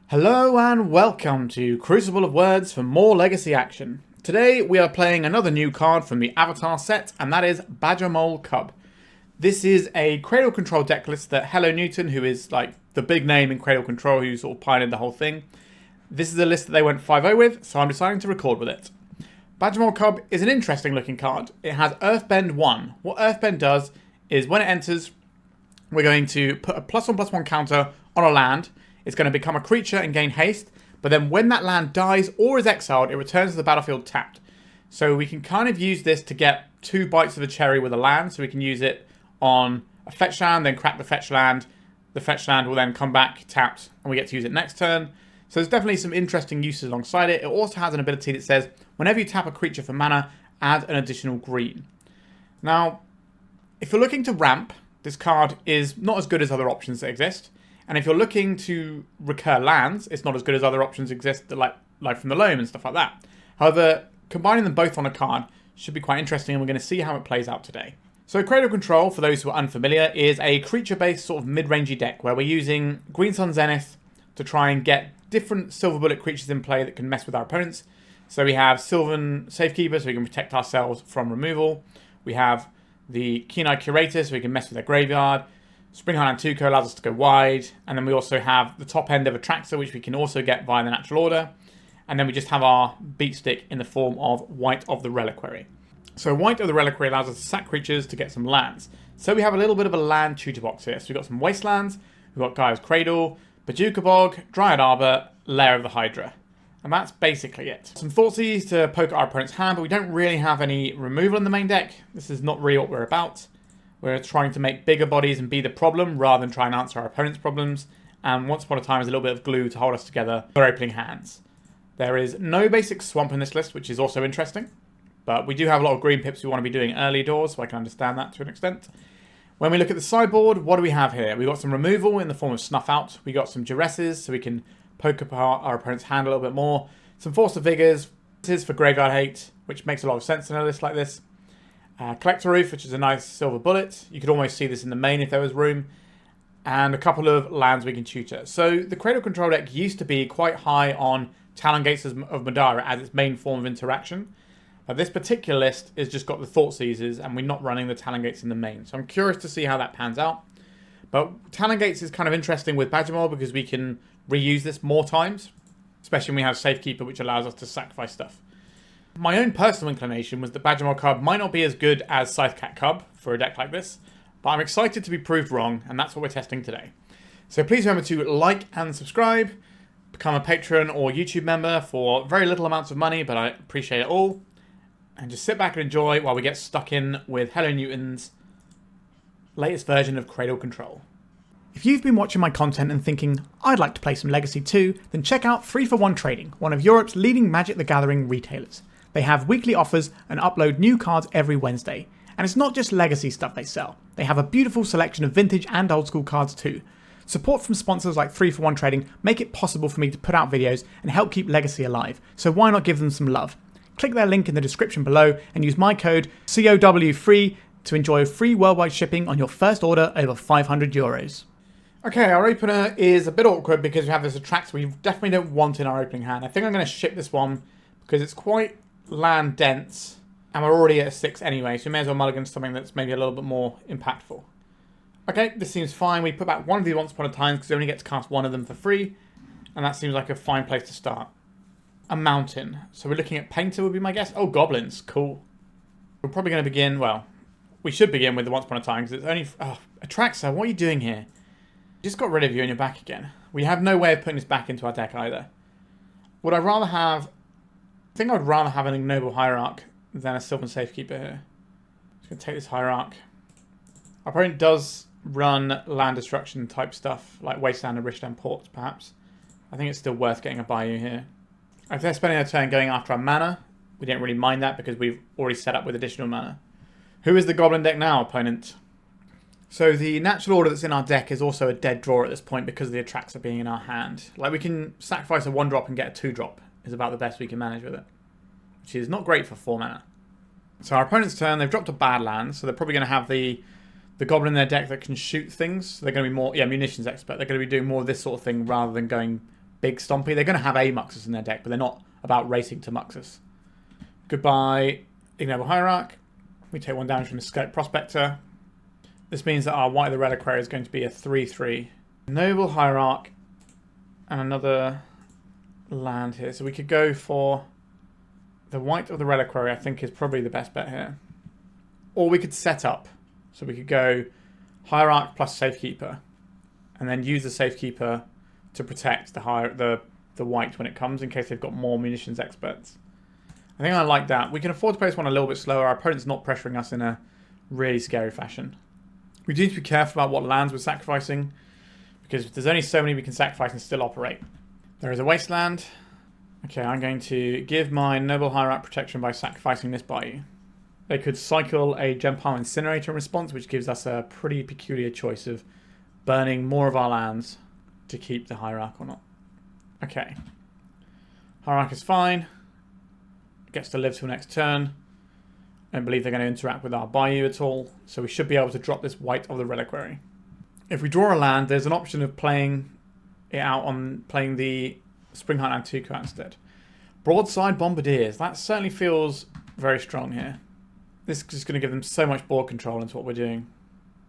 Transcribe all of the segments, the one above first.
Hello and welcome to Crucible of Words for more Legacy action. Today we are playing another new card from the Avatar set, and that is Badgermole Cub. This is a Cradle Control deck list that Hello Newton, who is like the big name in Cradle Control, who sort of pioneered the whole thing. This is a list that they went 5-0 with, so I'm deciding to record with it. Badgermole Cub is an interesting looking card. It has Earthbend 1. What Earthbend does is when it enters, we're going to put a +1/+1 counter on a land. It's going to become a creature and gain haste, but then when that land dies or is exiled, it returns to the battlefield tapped. So we can kind of use this to get 2 bites of a cherry with a land, so we can use it on a fetch land, then crack the fetch land. The fetch land will then come back tapped, and we get to use it next turn. So there's definitely some interesting uses alongside it. It also has an ability that says, whenever you tap a creature for mana, add an additional green. Now, if you're looking to ramp, this card is not as good as other options that exist. And if you're looking to recur lands, it's not as good as other options exist, like from the Loam and stuff like that. However, combining them both on a card should be quite interesting, and we're going to see how it plays out today. So Cradle Control, for those who are unfamiliar, is a creature-based sort of mid-rangey deck where we're using Green Sun Zenith to try and get different silver bullet creatures in play that can mess with our opponents. So we have Sylvan Safekeeper, so we can protect ourselves from removal. We have the Keen-Eyed Curator, so we can mess with their graveyard. Springheart Nantuko allows us to go wide, and then we also have the top end of Atraxa, which we can also get via the natural order. And then we just have our beat stick in the form of Wight of the Reliquary. So Wight of the Reliquary allows us to sack creatures to get some lands. So we have a little bit of a land tutor box here. So we've got some Wastelands, we've got Gaea's Cradle, Bojuka Bog, Dryad Arbor, Lair of the Hydra. And that's basically it. Some Thoughtseize to poke at our opponent's hand, but we don't really have any removal in the main deck. This is not really what we're about. We're trying to make bigger bodies and be the problem rather than try and answer our opponent's problems. And once upon a time is a little bit of glue to hold us together for opening hands. There is no basic swamp in this list, which is also interesting. But we do have a lot of green pips we want to be doing early doors, so I can understand that to an extent. When we look at the sideboard, what do we have here? We've got some removal in the form of Snuff Out. We got some Duresses, so we can poke apart our opponent's hand a little bit more. Some Force of Vigors. This is for Graveyard Hate, which makes a lot of sense in a list like this. Collector Ouphe, which is a nice silver bullet. You could almost see this in the main if there was room. And a couple of lands we can tutor. So the Cradle Control deck used to be quite high on Talon Gates of Madara as its main form of interaction. But this particular list has just got the Thoughtseizes, and we're not running the Talon Gates in the main. So I'm curious to see how that pans out. But Talon Gates is kind of interesting with Badgermole because we can reuse this more times. Especially when we have Safekeeper, which allows us to sacrifice stuff. My own personal inclination was that Badgermole Cub might not be as good as Scythecat Cub for a deck like this, but I'm excited to be proved wrong, and that's what we're testing today. So please remember to like and subscribe, become a patron or YouTube member for very little amounts of money, but I appreciate it all, and just sit back and enjoy while we get stuck in with Hello Newton's latest version of Cradle Control. If you've been watching my content and thinking, I'd like to play some Legacy too, then check out 3for1 Trading, one of Europe's leading Magic the Gathering retailers. They have weekly offers and upload new cards every Wednesday. And it's not just Legacy stuff they sell. They have a beautiful selection of vintage and old school cards too. Support from sponsors like 3for1 Trading make it possible for me to put out videos and help keep Legacy alive, so why not give them some love? Click their link in the description below and use my code COW3 to enjoy free worldwide shipping on your first order over €500. Okay, our opener is a bit awkward because we have this Atraxa we definitely don't want in our opening hand. I think I'm going to ship this one because it's quite land dense, and we're already at a 6 anyway, so we may as well mulligan something that's maybe a little bit more impactful. Okay, this seems fine. We put back one of the Once Upon a Time because we only get to cast one of them for free, and that seems like a fine place to start. A mountain. So we're looking at Painter would be my guess. Oh, Goblins. Cool. We're probably going to begin, well, we should begin with the Once Upon a Time because it's only... Oh, Atraxa, what are you doing here? Just got rid of you and you're back again. We have no way of putting this back into our deck either. Would I rather have... I think I would rather have an Ignoble Hierarch than a Sylvan Safekeeper here. Just going to take this Hierarch. Our opponent does run land destruction type stuff, like Wasteland and Richland Port, perhaps. I think it's still worth getting a Bayou here. If they're spending their turn going after our mana, we don't really mind that because we've already set up with additional mana. Who is the Goblin deck now, opponent? So the natural order that's in our deck is also a dead draw at this point because of the Atraxa being in our hand. Like we can sacrifice a 1-drop and get a 2-drop. Is about the best we can manage with it, which is not great for 4 mana. So our opponent's turn, they've dropped a bad land, so they're probably going to have the Goblin in their deck that can shoot things. So they're going to be more, munitions expert. They're going to be doing more of this sort of thing rather than going big stompy. They're going to have a Muxus in their deck, but they're not about racing to Muxus. Goodbye, Ignoble Hierarch. We take 1 damage from the Scout Prospector. This means that our Wight of the Reliquary is going to be a 3/3. Noble Hierarch and another land here. So we could go for the Wight of the Reliquary, I think is probably the best bet here. Or we could set up. So we could go Hierarch plus Safekeeper. And then use the Safekeeper to protect the Wight when it comes, in case they've got more munitions experts. I think I like that. We can afford to place one a little bit slower. Our opponent's not pressuring us in a really scary fashion. We do need to be careful about what lands we're sacrificing, because there's only so many we can sacrifice and still operate. There is a Wasteland. Okay, I'm going to give my Noble Hierarch protection by sacrificing this Bayou. They could cycle a Gempile Incinerator in response, which gives us a pretty peculiar choice of burning more of our lands to keep the Hierarch or not. Okay. Hierarch is fine. Gets to live till next turn. I don't believe they're going to interact with our Bayou at all, so we should be able to drop this Wight of the Reliquary. If we draw a land, there's an option of playing it out on playing the Springheart Nantuko instead. Broadside Bombardiers. That certainly feels very strong here. This is just going to give them so much board control into what we're doing.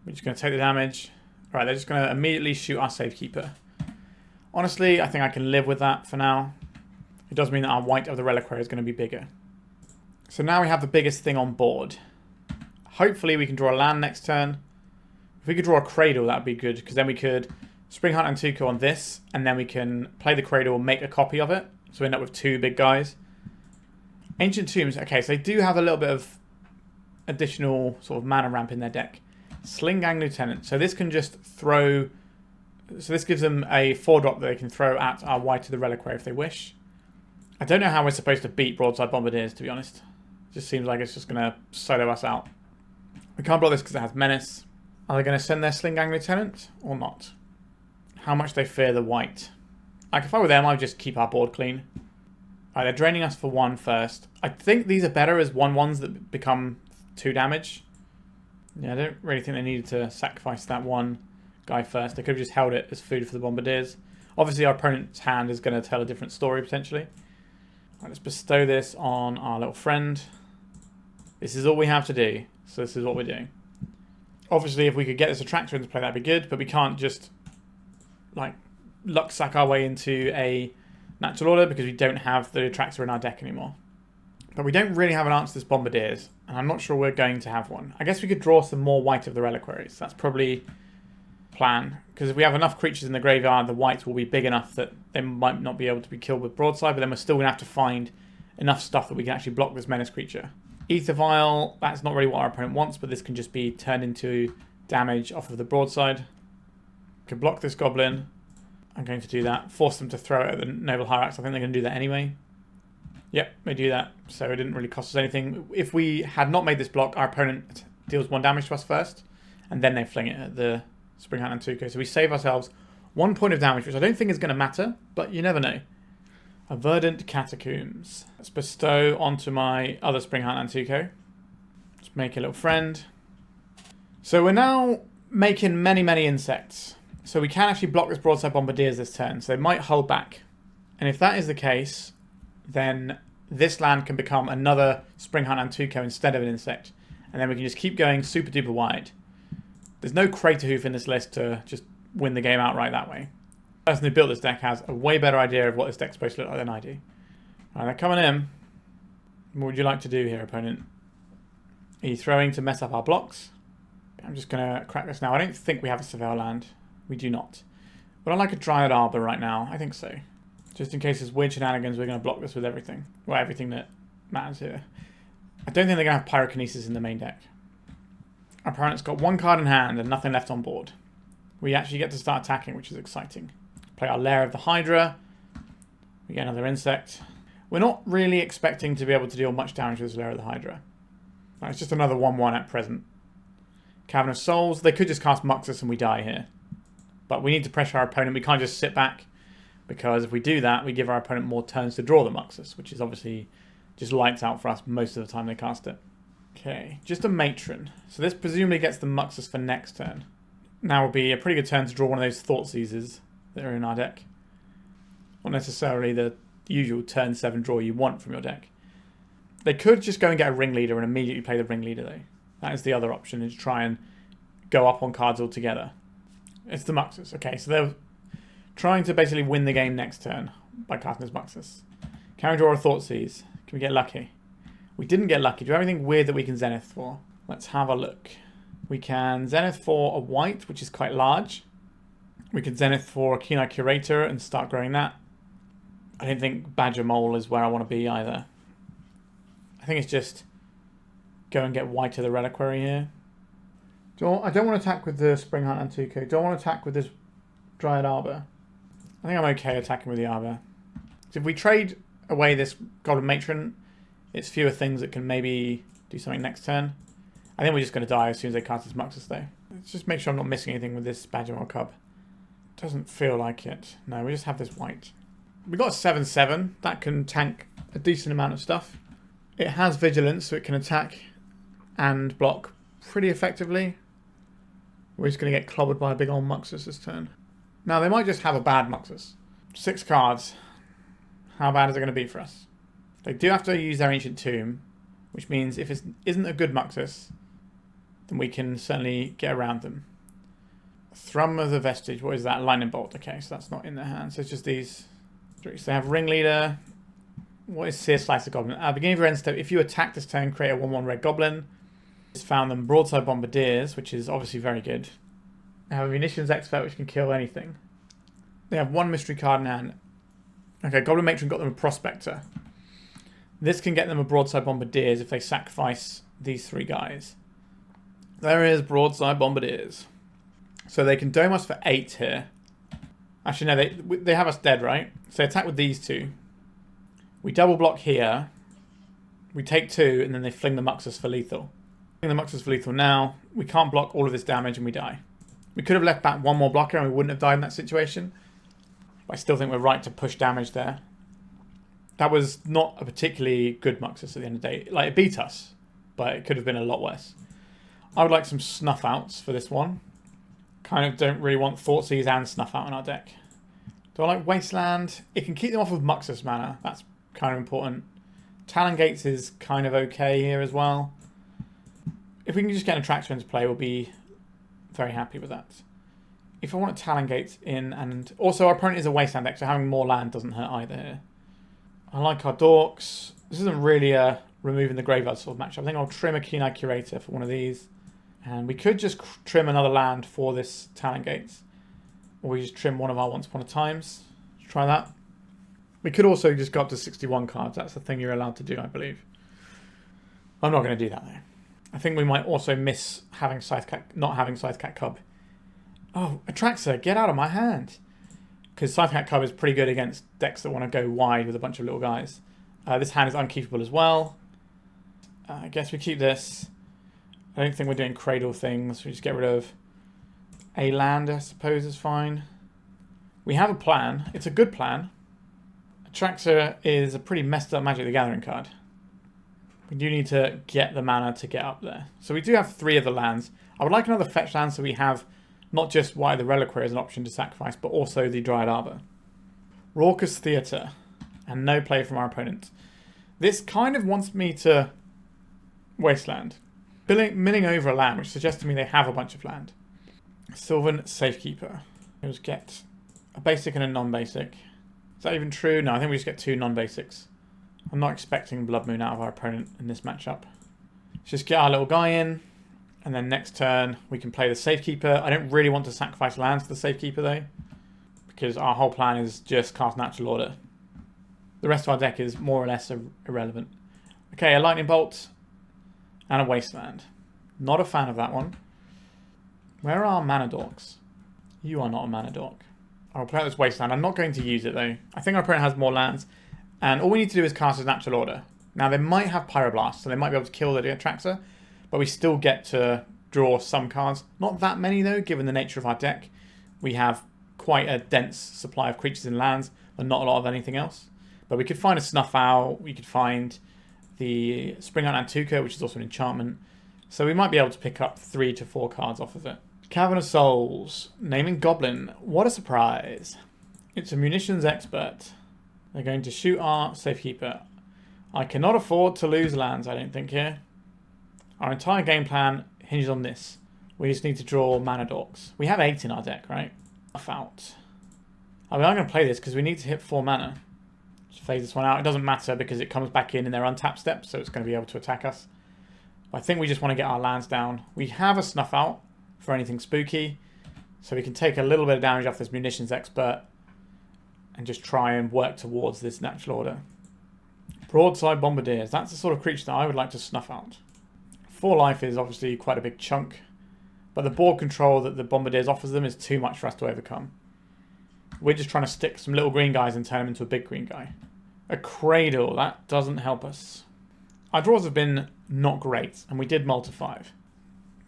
We're just going to take the damage. Right, they're just going to immediately shoot our Safekeeper. Honestly, I think I can live with that for now. It does mean that our Wight of the Reliquary is going to be bigger. So now we have the biggest thing on board. Hopefully we can draw a land next turn. If we could draw a Cradle, that would be good, because then we could Springheart Nantuko on this, and then we can play the Cradle and make a copy of it. So we end up with 2 big guys. Ancient Tombs. Okay, so they do have a little bit of additional sort of mana ramp in their deck. Sling-Gang Lieutenant. So this can just throw... So this gives them a 4-drop that they can throw at our Wight of the Reliquary if they wish. I don't know how we're supposed to beat Broadside Bombardiers, to be honest. It just seems like it's just going to solo us out. We can't block this because it has Menace. Are they going to send their Sling-Gang Lieutenant or not? How much they fear the Wight. Like, if I were them, I'd just keep our board clean. Alright, they're draining us for 1 first. I think these are better as 1/1s that become 2 damage. Yeah, I don't really think they needed to sacrifice that one guy first. They could have just held it as food for the Bombardiers. Obviously, our opponent's hand is going to tell a different story, potentially. Right, let's bestow this on our little friend. This is all we have to do, so this is what we're doing. Obviously, if we could get this Atraxa into play, that'd be good, but we can't just, like, luck sack our way into a natural order because we don't have the Atraxa in our deck anymore. But we don't really have an answer to this Bombardiers, and I'm not sure we're going to have one. I guess we could draw some more Wight of the Reliquaries. That's probably plan, because if we have enough creatures in the graveyard, the Wights will be big enough that they might not be able to be killed with Broadside, but then we're still going to have to find enough stuff that we can actually block this Menace creature. Ether Vial, that's not really what our opponent wants, but this can just be turned into damage off of the Broadside. Could block this Goblin. I'm going to do that. Force them to throw it at the Noble Hierarch. I think they're going to do that anyway. Yep, they do that, so it didn't really cost us anything. If we had not made this block, our opponent deals 1 damage to us first, and then they fling it at the Springheart Nantuko. So we save ourselves 1 point of damage, which I don't think is going to matter, but you never know. A Verdant Catacombs. Let's bestow onto my other Springheart Nantuko. Let's make a little friend. So we're now making many, many insects. So we can actually block this Broadside Bombardiers this turn, so they might hold back. And if that is the case, then this land can become another Springheart Nantuko instead of an insect. And then we can just keep going super duper wide. There's no Cradle Ouphe in this list to just win the game outright that way. The person who built this deck has a way better idea of what this deck's supposed to look like than I do. Alright, they're coming in. What would you like to do here, opponent? Are you throwing to mess up our blocks? I'm just going to crack this now. I don't think we have a Surveil land. We do not. Would I like a Dryad Arbor right now? I think so. Just in case there's weird shenanigans, we're going to block this with everything. Well, everything that matters here. I don't think they're going to have Pyrokinesis in the main deck. Our opponent's got 1 card in hand and nothing left on board. We actually get to start attacking, which is exciting. Play our Lair of the Hydra. We get another insect. We're not really expecting to be able to deal much damage with this Lair of the Hydra. Right, it's just another 1/1 at present. Cavern of Souls. They could just cast Muxus and we die here. But we need to pressure our opponent. We can't just sit back, because if we do that, we give our opponent more turns to draw the Muxus, which is obviously just lights out for us most of the time they cast it. Okay, just a Matron. So this presumably gets the Muxus for next turn. Now would be a pretty good turn to draw one of those Thoughtseizes that are in our deck. Not necessarily the usual turn 7 draw you want from your deck. They could just go and get a Ringleader and immediately play the Ringleader though. That is the other option, is try and go up on cards altogether. It's the Muxus. Okay, so they're trying to basically win the game next turn by casting his Muxus. Can we draw a Thoughtseize? Can we get lucky? We didn't get lucky. Do we have anything weird that we can Zenith for? Let's have a look. We can Zenith for a Wight, which is quite large. We can Zenith for a Keen-Eyed Curator and start growing that. I don't think Badgermole is where I want to be either. I think it's just go and get Wight to the Reliquary here. I don't want to attack with the Springheart Nantuko. Do I want to attack with this Dryad Arbor? I think I'm okay attacking with the Arbor. So if we trade away this Goblin Matron, it's fewer things that can maybe do something next turn. I think we're just going to die as soon as they cast this Muxus though. Let's just make sure I'm not missing anything with this Badgermole Cub. Doesn't feel like it. No, we just have this Wight. We've got a 7/7. That can tank a decent amount of stuff. It has Vigilance, so it can attack and block pretty effectively. We're just going to get clobbered by a big old Muxus this turn. Now, they might just have a bad Muxus. 6 cards. How bad is it going to be for us? They do have to use their Ancient Tomb, which means if it isn't a good Muxus, then we can certainly get around them. Thrum of the Vestige. What is that? Lightning Bolt. Okay, so that's not in their hands. So it's just these 3. So they have Ringleader. What is Sear Slicer Goblin? At the beginning of your end step, if you attack this turn, create a 1/1 red goblin. It's found them Broadside Bombardiers, which is obviously very good. They have a Munitions Expert, which can kill anything. They have 1 mystery card in hand. Okay, Goblin Matron got them a Prospector. This can get them a Broadside Bombardiers if they sacrifice these 3 guys. There is Broadside Bombardiers. So they can dome us for 8 here. Actually, no, they have us dead, right? So they attack with these 2. We double block here. We take 2, and then they fling the Muxus for lethal. Fling the Muxus for lethal now. We can't block all of this damage, and we die. We could have left back 1 more blocker, and we wouldn't have died in that situation. But I still think we're right to push damage there. That was not a particularly good Muxus at the end of the day. Like, it beat us, but it could have been a lot worse. I would like some Snuff Outs for this one. Kind of don't really want Thoughtseize and Snuff Out in our deck. Do I like Wasteland? It can keep them off of Muxus mana. That's kind of important. Talon Gates is kind of okay here as well. If we can just get an Atraxa into play, we'll be very happy with that. If I want a Talon Gates in, and also our opponent is a Wasteland deck, so having more land doesn't hurt either here. I like our Dorks. This isn't really a removing the graveyard sort of matchup. I think I'll trim a Keen-Eyed Curator for one of these. And we could just trim another land for this Talon Gates. Or we just trim one of our Once Upon a Times. Let's try that. We could also just go up to 61 cards. That's the thing you're allowed to do, I believe. I'm not going to do that, though. I think we might also miss having not having Scythecat Cub. Oh, Atraxa, get out of my hand. Because Scythecat Cub is pretty good against decks that want to go wide with a bunch of little guys. This hand is unkeepable as well. I guess we keep this. I don't think we're doing Cradle things. We just get rid of a land, I suppose, is fine. We have a plan. It's a good plan. Atraxa is a pretty messed up Magic the Gathering card. We do need to get the mana to get up there. So we do have 3 of the lands. I would like another fetch land so we have not just Wight the Reliquary as an option to sacrifice, but also the Dryad Arbor. Raucous Theatre. And no play from our opponent. This kind of wants me to Wasteland. Milling over a land, which suggests to me they have a bunch of land. Sylvan Safekeeper. We just get a basic and a non-basic. Is that even true? No, I think we just get 2 non-basics. I'm not expecting Blood Moon out of our opponent in this matchup. Let's just get our little guy in. And then next turn, we can play the Safekeeper. I don't really want to sacrifice lands to the Safekeeper, though. Because our whole plan is just cast Natural Order. The rest of our deck is more or less irrelevant. Okay, a Lightning Bolt. And a Wasteland. Not a fan of that one. Where are Mana Dorks? You are not a Mana Dork. I'll play out this Wasteland. I'm not going to use it, though. I think our opponent has more lands. And all we need to do is cast his Natural Order. Now, they might have Pyroblast, so they might be able to kill the Atraxa. But we still get to draw some cards. Not that many, though, given the nature of our deck. We have quite a dense supply of creatures and lands, but not a lot of anything else. But we could find a Snuff Out. We could find the Springheart Nantuko, which is also an enchantment. So we might be able to pick up 3 to 4 cards off of it. Cavern of Souls. Naming Goblin. What a surprise. It's a munitions expert. They're going to shoot our Safekeeper. I cannot afford to lose lands, I don't think, here. Our entire game plan hinges on this. We just need to draw mana dorks. We have 8 in our deck, right? Snuff Out. I mean, I'm going to play this because we need to hit 4 mana. Just phase this one out. It doesn't matter because it comes back in their untapped step, so it's going to be able to attack us. I think we just want to get our lands down. We have a Snuff Out for anything spooky, so we can take a little bit of damage off this munitions expert and just try and work towards this natural order. Broadside Bombardiers. That's the sort of creature that I would like to snuff out. 4 life is obviously quite a big chunk, but the board control that the Bombardiers offers them is too much for us to overcome. We're just trying to stick some little green guys and turn them into a big green guy. A Cradle, that doesn't help us. Our draws have been not great, and we did multi 5.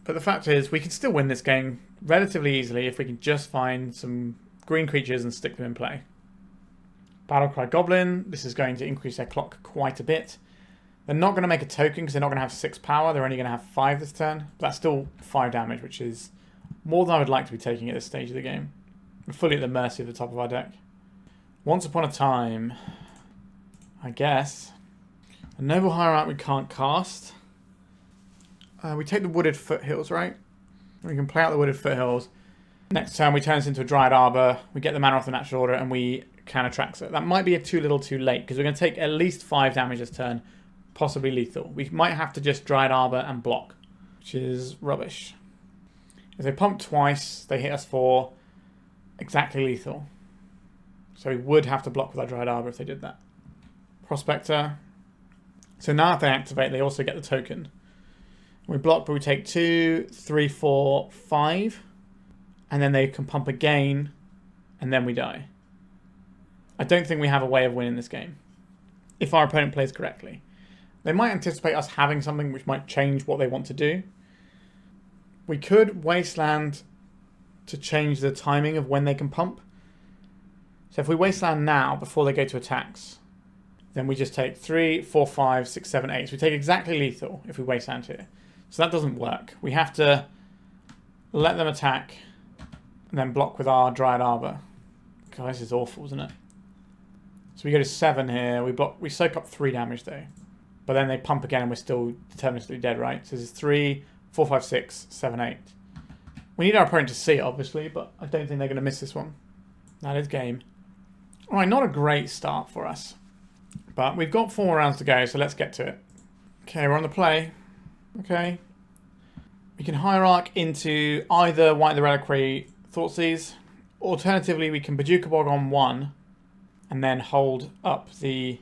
But the fact is, we can still win this game relatively easily if we can just find some green creatures and stick them in play. Battlecry Goblin, this is going to increase their clock quite a bit. They're not going to make a token because they're not going to have 6 power. They're only going to have 5 this turn. But that's still 5 damage, which is more than I would like to be taking at this stage of the game. We're fully at the mercy of the top of our deck. Once upon a time, I guess. A Noble Hierarch we can't cast. We take the Wooded Foothills, right? We can play out the Wooded Foothills. Next turn we turn this into a Dryad Arbor. We get the mana off the natural order and we can Atraxa. That might be a too little too late because we're going to take at least 5 damage this turn. Possibly lethal. We might have to just Dryad Arbor and block, which is rubbish. If they pump twice, they hit us for exactly lethal. So we would have to block with our Dryad Arbor if they did that. Prospector. So now if they activate, they also get the token. We block, but we take 2, 3, 4, 5. And then they can pump again, and then we die. I don't think we have a way of winning this game. If our opponent plays correctly. They might anticipate us having something which might change what they want to do. We could Wasteland to change the timing of when they can pump. So if we Wasteland now, before they go to attacks, then we just take 3, 4, 5, 6, 7, 8. So we take exactly lethal if we Wasteland here. So that doesn't work. We have to let them attack and then block with our Dryad Arbor. God, this is awful, isn't it? So we go to 7 here. We soak up 3 damage though. But then they pump again and we're still determinately dead, right? So this is 3, 4, 5, 6, 7, 8. We need our opponent to see it, obviously, but I don't think they're going to miss this one. That is game. Alright, not a great start for us. But we've got 4 more rounds to go, so let's get to it. Okay, we're on the play. Okay. We can Hierarch into either Wight the Reliquary, Thoughtseize. Alternatively, we can Bojuka Bog on 1 and then hold up the...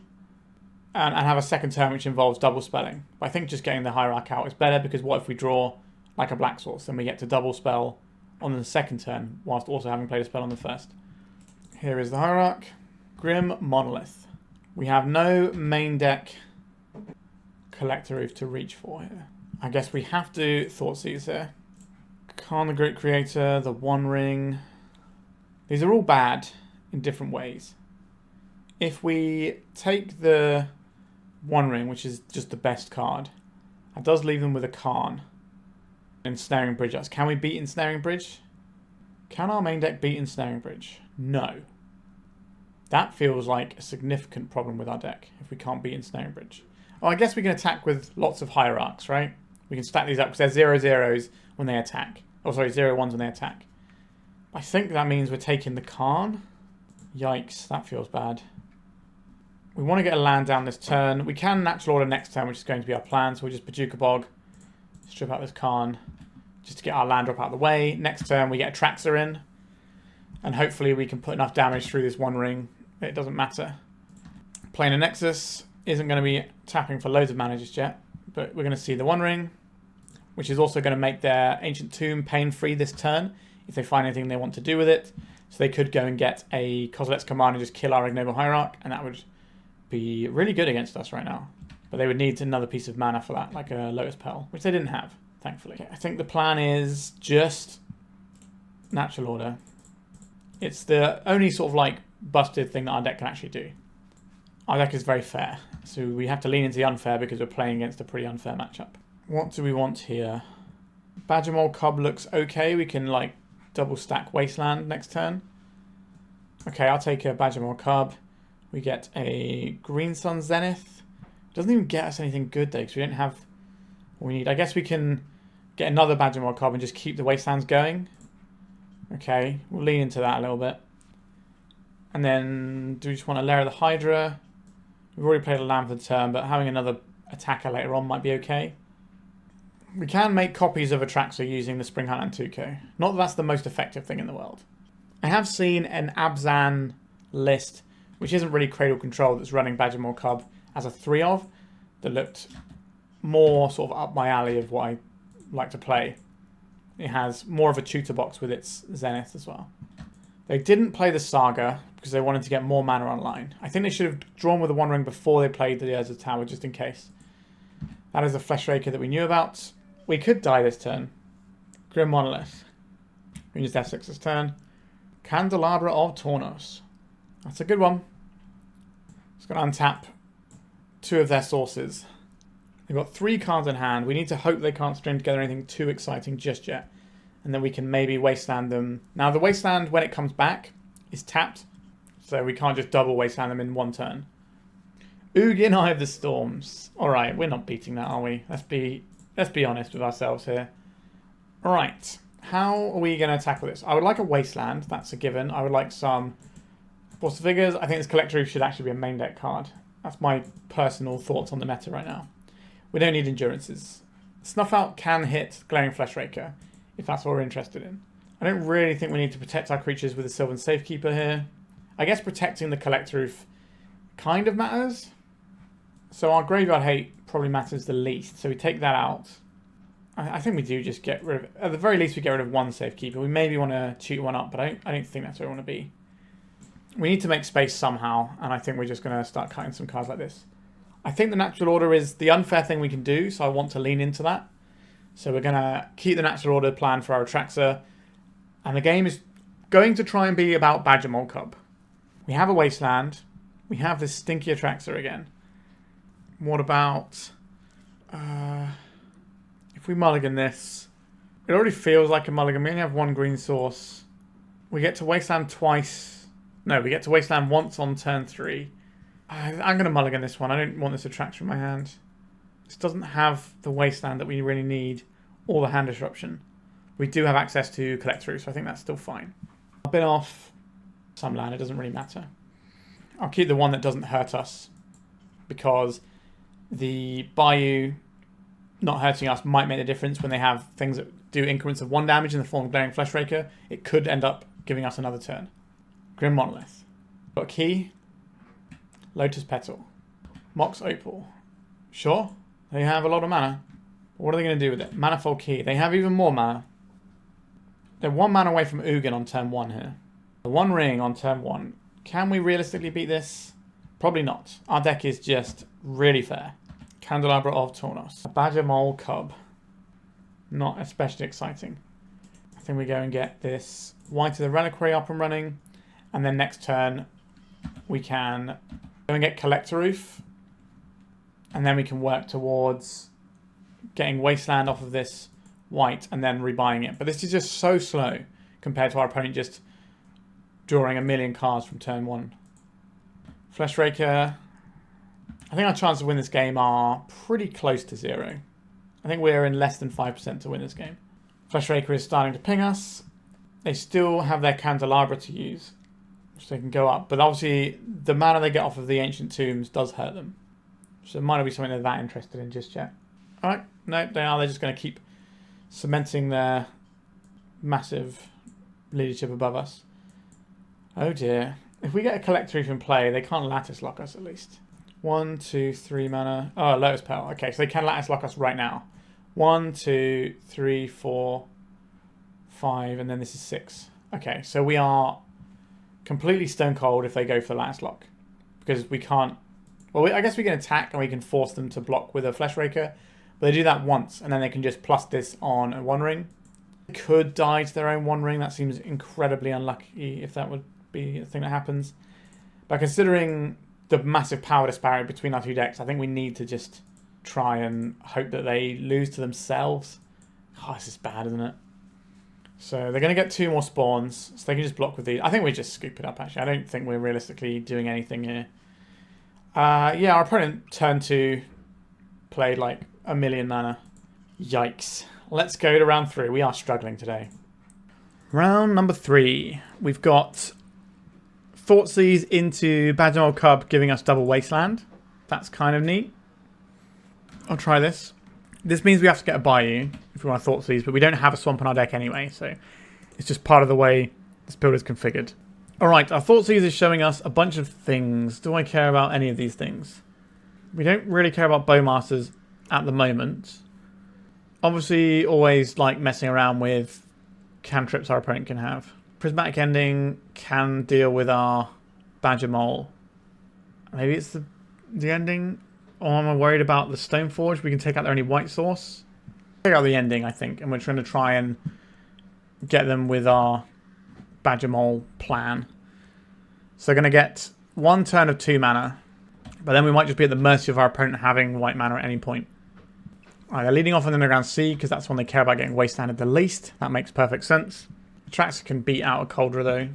And have a second turn which involves double spelling. But I think just getting the Hierarch out is better because what if we draw like a black source? Then we get to double spell on the second turn whilst also having played a spell on the first. Here is the Hierarch. Grim Monolith. We have no main deck Collector Ouphe to reach for here. I guess we have to Thoughtseize here. Khan the Great Creator, the One Ring. These are all bad in different ways. If we take the One Ring, which is just the best card, that does leave them with a Khan. Ensnaring Bridge us. Can we beat Ensnaring Bridge? Can our main deck beat Ensnaring Bridge? No. That feels like a significant problem with our deck if we can't beat Ensnaring Bridge. Oh, I guess we can attack with lots of Hierarchs, right? We can stack these up because they're 0/0s when they attack. Oh, sorry, 0/1s when they attack. I think that means we're taking the Khan. Yikes, that feels bad. We want to get a land down this turn. We can natural order next turn, which is going to be our plan. So we'll just Bojuka Bog, strip out this Khan, just to get our land drop out of the way. Next turn, we get Atraxa in. And hopefully we can put enough damage through this One Ring. It doesn't matter. Playing a Nexus isn't going to be tapping for loads of mana just yet. But we're going to see the One Ring, which is also going to make their Ancient Tomb pain-free this turn if they find anything they want to do with it. So they could go and get a Kozilek's Command and just kill our Ignoble Hierarch, and that would be really good against us right now. But they would need another piece of mana for that, like a Lotus Pearl, which they didn't have, thankfully. Okay, I think the plan is just natural order. It's the only sort of like busted thing that our deck can actually do. Our deck is very fair, so we have to lean into the unfair because we're playing against a pretty unfair matchup. What do we want here? Badgermole Cub looks okay. We can like double stack Wasteland next turn. Okay, I'll take a Badgermole Cub. We get a Green Sun Zenith. Doesn't even get us anything good though, because we don't have what we need. I guess we can get another Badgermole Cub and just keep the Wastelands going. Okay, we'll lean into that a little bit. And then, do we just want a Lair of the Hydra? We've already played a land for the turn, but having another attacker later on might be okay. We can make copies of Atraxa using the Springheart Nantuko. Not that that's the most effective thing in the world. I have seen an Abzan list, which isn't really Cradle Control, that's running Badgermole Cub as a 3 of, that looked more sort of up my alley of what I like to play. It has more of a tutor box with its Zenith as well. They didn't play the Saga because they wanted to get more mana online. I think they should have drawn with the One Ring before they played the Urza Tower, just in case. That is a Fleshraker that we knew about. We could die this turn. Grim Monolith. We use F6 this turn. Candelabra of Tornos. That's a good one. It's going to untap 2 of their sources. They've got 3 cards in hand. We need to hope they can't string together anything too exciting just yet. And then we can maybe Wasteland them. Now the Wasteland, when it comes back, is tapped. So we can't just double Wasteland them in one turn. Ugin Eye of the Storms. Alright, we're not beating that, are we? Let's be honest with ourselves here. Alright, how are we going to tackle this? I would like a Wasteland, that's a given. I would like some Force of Vigors. I think this Collector Ouphe should actually be a main deck card. That's my personal thoughts on the meta right now. We don't need Endurances. Snuff Out can hit Glaring Fleshraker, if that's what we're interested in. I don't really think we need to protect our creatures with a Sylvan Safekeeper here. I guess protecting the Collector Ouphe kind of matters. So our Graveyard Hate probably matters the least. So we take that out. I think we do just get rid of... At the very least, we get rid of one Safekeeper. We maybe want to cheat one up, but I don't think that's where we want to be. We need to make space somehow, and I think we're just going to start cutting some cards like this. I think the natural order is the unfair thing we can do, so I want to lean into that. So we're going to keep the natural order plan for our Atraxa. And the game is going to try and be about Badgermole Cub. We have a Wasteland. We have this stinky Atraxa again. What about... if we mulligan this... It already feels like a mulligan. We only have 1 green source. We get to Wasteland twice. No, we get to Wasteland once on turn 3. I'm going to mulligan this one. I don't want this Atraxa in my hand. This doesn't have the Wasteland that we really need, or the hand disruption. We do have access to Collector Ouphe, so I think that's still fine. I'll bin off some land, it doesn't really matter. I'll keep the one that doesn't hurt us, because the Bayou not hurting us might make a difference when they have things that do increments of 1 damage in the form of Glaring Fleshraker. It could end up giving us another turn. Grim Monolith. Got a key. Lotus Petal. Mox Opal. Sure, they have a lot of mana. But what are they going to do with it? Manifold Key. They have even more mana. They're 1 mana away from Ugin on turn 1 here. The 1 ring on turn 1. Can we realistically beat this? Probably not. Our deck is just really fair. Candelabra of Tornos. A Badgermole Cub. Not especially exciting. I think we go and get this Wight of the Reliquary up and running. And then next turn we can go and get Collector Ouphe. And then we can work towards getting Wasteland off of this Wight and then rebuying it. But this is just so slow compared to our opponent just drawing a million cards from turn 1. Fleshraker. I think our chances to win this game are pretty close to 0. I think we're in less than 5% to win this game. Fleshraker is starting to ping us. They still have their Candelabra to use, which they can go up. But obviously, the mana they get off of the Ancient Tombs does hurt them. So it might not be something they're that interested in just yet. Alright, no, they are. They're just going to keep cementing their massive leadership above us. Oh dear. If we get a Collector Ouphe in play, they can't Lattice Lock us at least. 1, 2, 3 mana. Oh, Lotus Petal. Okay, so they can Lattice Lock us right now. 1, 2, 3, 4, 5, and then this is 6. Okay, so we are completely stone cold if they go for Lattice Lock. Because we can't... Well, I guess we can attack and we can force them to block with a Fleshraker. But they do that once, and then they can just plus this on a 1 ring. They could die to their own 1 ring. That seems incredibly unlucky if that would be the thing that happens. But considering the massive power disparity between our 2 decks, I think we need to just try and hope that they lose to themselves. Oh, this is bad, isn't it? So they're going to get 2 more spawns, so they can just block with these. I think we just scoop it up, actually. I don't think we're realistically doing anything here. Yeah, our opponent turn 2 played like 1,000,000 mana. Yikes. Let's go to round 3. We are struggling today. Round number 3. We've got Thoughtseize into Badgermole Cub giving us double Wasteland. That's kind of neat. I'll try this. This means we have to get a Bayou if we want to Thoughtseize, but we don't have a swamp on our deck anyway, so it's just part of the way this build is configured. Alright, our Thoughtseize is showing us a bunch of things. Do I care about any of these things? We don't really care about Bowmasters at the moment. Obviously, always like messing around with cantrips our opponent can have. Prismatic Ending can deal with our Badgermole. Maybe it's the ending. Or am I worried about the Stoneforge? We can take out their only white source. Take out the ending, I think, and we're trying to try and get them with our Badgermole plan. So they're going to get 1 turn of 2 mana, but then we might just be at the mercy of our opponent having white mana at any point. Alright, they're leading off on the Underground Sea because that's when they care about getting Wastelanded the least. That makes perfect sense. Atraxa can beat out a Cauldron though,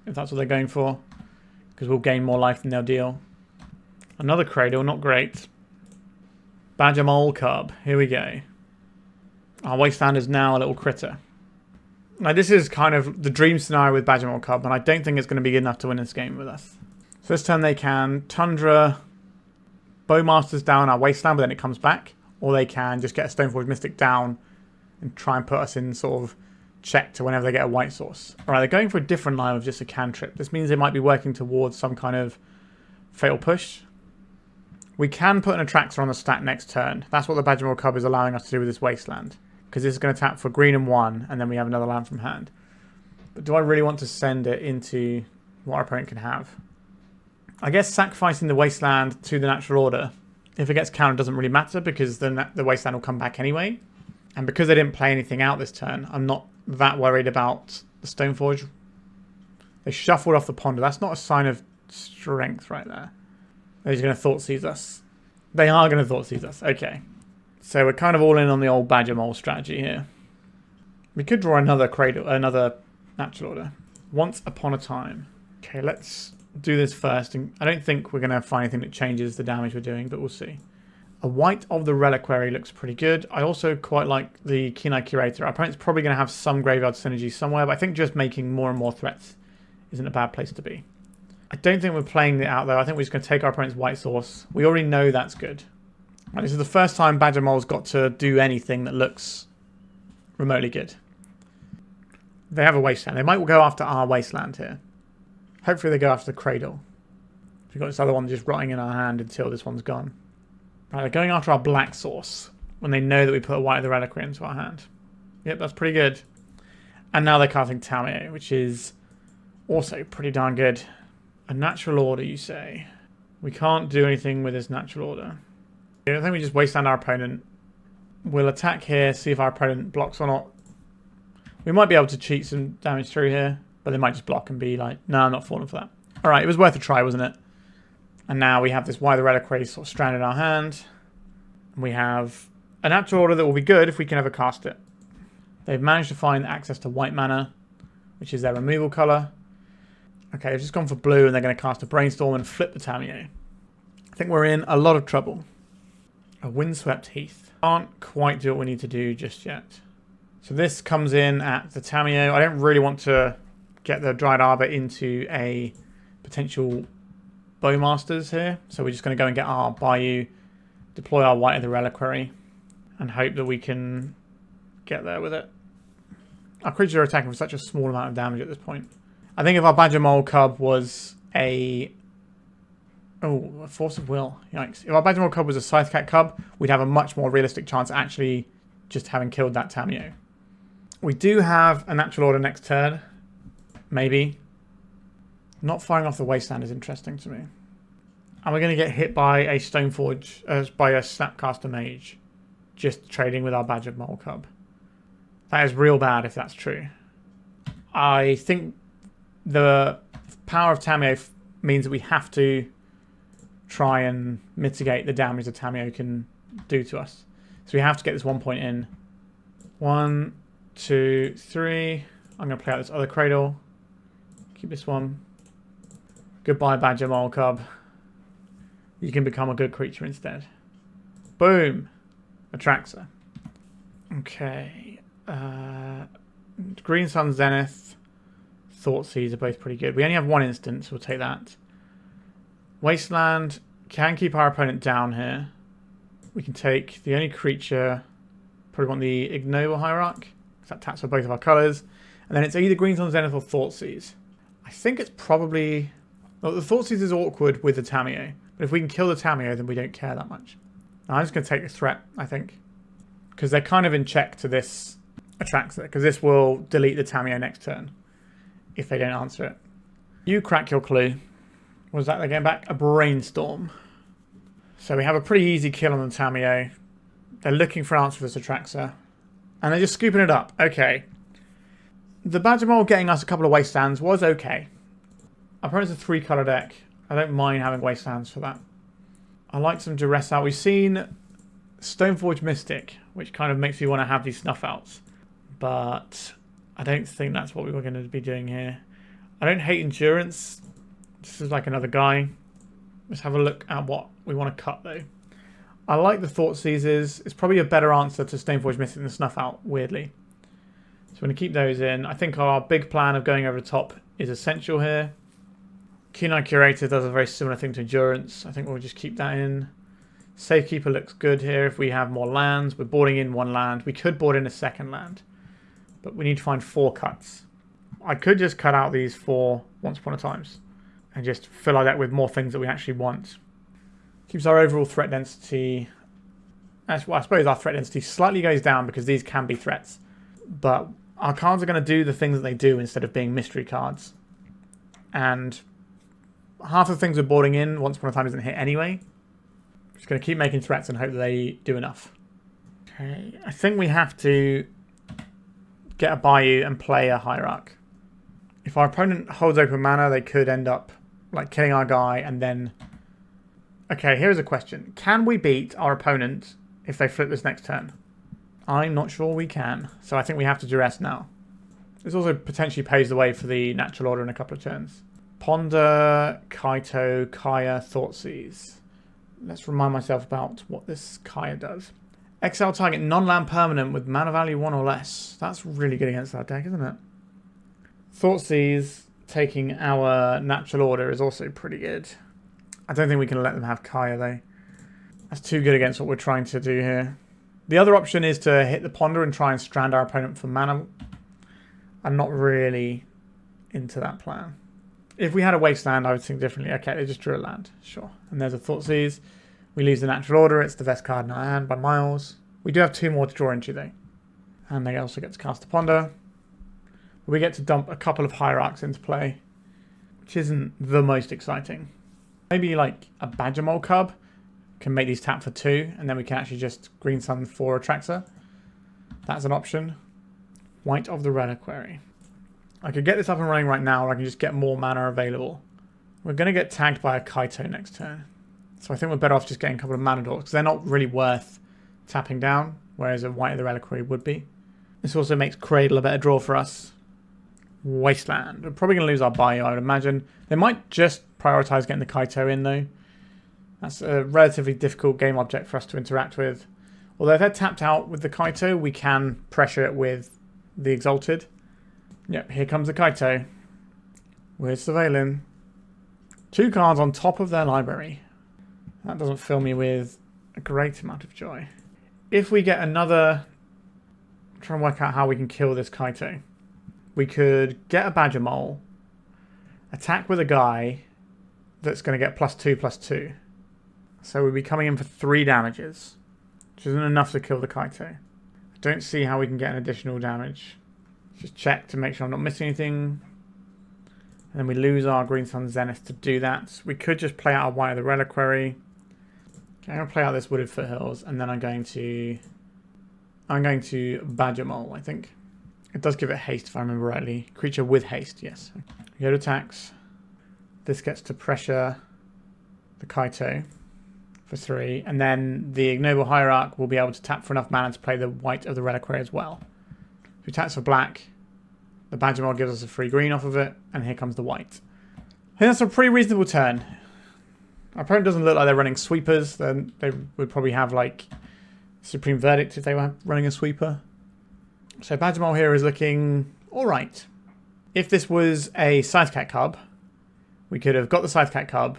if that's what they're going for, because we'll gain more life than they'll deal. Another Cradle, not great. Badgermole Cub, here we go. Our Wasteland is now a little critter. Now this is kind of the dream scenario with Badgermole Cub, and I don't think it's going to be good enough to win this game with us. So this turn they can Tundra Bowmasters down our Wasteland, but then it comes back. Or they can just get a Stoneforge Mystic down and try and put us in sort of check to whenever they get a white source. Alright, they're going for a different line with just a cantrip. This means they might be working towards some kind of fatal push. We can put an Atraxa on the stack next turn. That's what the Badgermole Cub is allowing us to do with this Wasteland. Because this is going to tap for green and 1, and then we have another land from hand. But do I really want to send it into what our opponent can have? I guess sacrificing the Wasteland to the natural order, if it gets countered, doesn't really matter because the Wasteland will come back anyway. And because they didn't play anything out this turn, I'm not that worried about the Stoneforge. They shuffled off the Ponder. That's not a sign of strength right there. They're just going to Thoughtseize us. They are going to Thoughtseize us. Okay. So we're kind of all in on the old Badgermole strategy here. We could draw another Cradle, another natural order. Once upon a time. Okay, let's do this first. And I don't think we're going to find anything that changes the damage we're doing, but we'll see. A Wight of the Reliquary looks pretty good. I also quite like the Keen-Eyed Curator. Our opponent's probably going to have some graveyard synergy somewhere, but I think just making more and more threats isn't a bad place to be. I don't think we're playing it out though. I think we're just going to take our opponent's white source. We already know that's good. And this is the first time Badgermole's got to do anything that looks remotely good. They have a Wasteland. They might go after our Wasteland here. Hopefully they go after the Cradle. We've got this other one just rotting in our hand until this one's gone. Right, they're going after our black source when they know that we put a White of the Reliquary into our hand. Yep, that's pretty good. And now they're casting Tamiyo, which is also pretty darn good. A natural order, you say? We can't do anything with this natural order. I think we just Wasteland our opponent. We'll attack here, see if our opponent blocks or not. We might be able to cheat some damage through here, but they might just block and be like, no, I'm not falling for that. Alright, it was worth a try, wasn't it? And now we have this White of the Reliquary sort of stranded in our hand. We have a natural order that will be good if we can ever cast it. They've managed to find access to white mana, which is their removal colour. Okay, they've just gone for blue and they're going to cast a Brainstorm and flip the Tamiyo. I think we're in a lot of trouble. A Windswept Heath. Can't quite do what we need to do just yet. So this comes in at the Tamiyo. I don't really want to get the Dryad Arbor into a potential Bowmasters here. So we're just going to go and get our Bayou, deploy our White of the Reliquary, and hope that we can get there with it. Our creatures are attacking for such a small amount of damage at this point. I think if our Badgermole Cub was a Force of Will. Yikes. If our Badgermole Cub was a Scythecat Cub, we'd have a much more realistic chance at actually just having killed that Tamiyo. We do have a natural order next turn. Maybe. Not firing off the Wasteland is interesting to me. And we're going to get hit by a Stoneforge, by a Snapcaster Mage. Just trading with our Badgermole Cub. That is real bad if that's true. I think the power of Tamiyo means that we have to try and mitigate the damage that Tamiyo can do to us. So we have to get this 1 point in. 1, 2, 3. I'm going to play out this other Cradle. Keep this one. Goodbye, Badgermole Cub. You can become a good creature instead. Boom. Atraxa. Okay. Green Sun, Zenith, Thoughtseize are both pretty good. We only have one instance, we'll take that. Wasteland can keep our opponent down here. We can take the only creature, probably want the Ignoble Hierarch, because that taps for both of our colours. And then it's either Green Sun, Zenith or Thoughtseize. I think it's probably... Well, the Thoughtseize is awkward with the Tamiyo, but if we can kill the Tamiyo, then we don't care that much. Now, I'm just going to take the threat, I think, because they're kind of in check to this Atraxa, because this will delete the Tamiyo next turn if they don't answer it. You crack your clue. What was that they're getting back? A Brainstorm. So we have a pretty easy kill on the Tamiyo. They're looking for an answer for this Atraxa, and they're just scooping it up. Okay. The Badgermole getting us a couple of Wastelands was okay. Our opponent's a 3-colour deck. I don't mind having Wastelands for that. I like some Duress Out. We've seen Stoneforge Mystic, which kind of makes me want to have these Snuff Outs. But I don't think that's what we were going to be doing here. I don't hate Endurance. This is like another guy. Let's have a look at what we want to cut, though. I like the Thoughtseizes. It's probably a better answer to Stoneforge Mystic than Snuff Out, weirdly. So we're going to keep those in. I think our big plan of going over the top is essential here. Keen-Eyed Curator does a very similar thing to Endurance. I think we'll just keep that in. Safekeeper looks good here if we have more lands. We're boarding in 1 land. We could board in a 2nd land. But we need to find 4 cuts. I could just cut out these 4 Once Upon a Times. And just fill our deck with more things that we actually want. Keeps our overall threat density... Well, I suppose our threat density slightly goes down because these can be threats. But our cards are going to do the things that they do instead of being mystery cards. And... half the things we're boarding in Once Upon a Time doesn't hit anyway. Just going to keep making threats and hope that they do enough. Okay, I think we have to get a Bayou and play a Hierarch. If our opponent holds open mana, they could end up like killing our guy and then... Okay, here's a question. Can we beat our opponent if they flip this next turn? I'm not sure we can. So I think we have to duress now. This also potentially paves the way for the natural order in a couple of turns. Ponder, Kaito, Gaea, Thoughtseize. Let's remind myself about what this Gaea does. Exile target non-land permanent with mana value 1 or less. That's really good against that deck, isn't it? Thoughtseize taking our natural order is also pretty good. I don't think we can let them have Gaea though. That's too good against what we're trying to do here. The other option is to hit the Ponder and try and strand our opponent for mana. I'm not really into that plan. If we had a Wasteland, I would think differently. Okay, they just drew a land. Sure. And there's a Thoughtseize. We lose the natural order. It's the best card in our hand by miles. We do have 2 more to draw into, though. And they also get to cast a Ponder. We get to dump a couple of Hierarchs into play, which isn't the most exciting. Maybe like a Badgermole Cub can make these tap for 2, and then we can actually just Green Sun for Atraxa. That's an option. Wight of the Reliquary. I could get this up and running right now, or I can just get more mana available. We're going to get tagged by a Kaito next turn. So I think we're better off just getting a couple of mana dorks, because they're not really worth tapping down, whereas a Wight of the Reliquary would be. This also makes Cradle a better draw for us. Wasteland. We're probably going to lose our Bayou, I would imagine. They might just prioritise getting the Kaito in, though. That's a relatively difficult game object for us to interact with. Although if they're tapped out with the Kaito, we can pressure it with the Exalted. Yep, here comes the Kaito. We're surveilling. 2 cards on top of their library. That doesn't fill me with a great amount of joy. If we get another... I'm trying to work out how we can kill this Kaito. We could get a Badgermole, attack with a guy that's going to get +2/+2. So we'd be coming in for 3 damages, which isn't enough to kill the Kaito. I don't see how we can get an additional damage. Just check to make sure I'm not missing anything. And then we lose our Green Sun Zenith to do that. We could just play out our Wight of the Reliquary. Okay, I'm going to play out this Wooded Foothills, and then I'm going to Badgermole, I think. It does give it haste, if I remember rightly. Creature with haste, yes. We go to attacks. This gets to pressure the Kaito for 3. And then the Ignoble Hierarch will be able to tap for enough mana to play the Wight of the Reliquary as well. We tax for black. The Badgermole gives us a free green off of it. And here comes the white. I think that's a pretty reasonable turn. Our opponent doesn't look like they're running sweepers. Then they would probably have like Supreme Verdict if they were running a sweeper. So Badgermole here is looking alright. If this was a Scythecat Cub, we could have got the Scythecat Cub,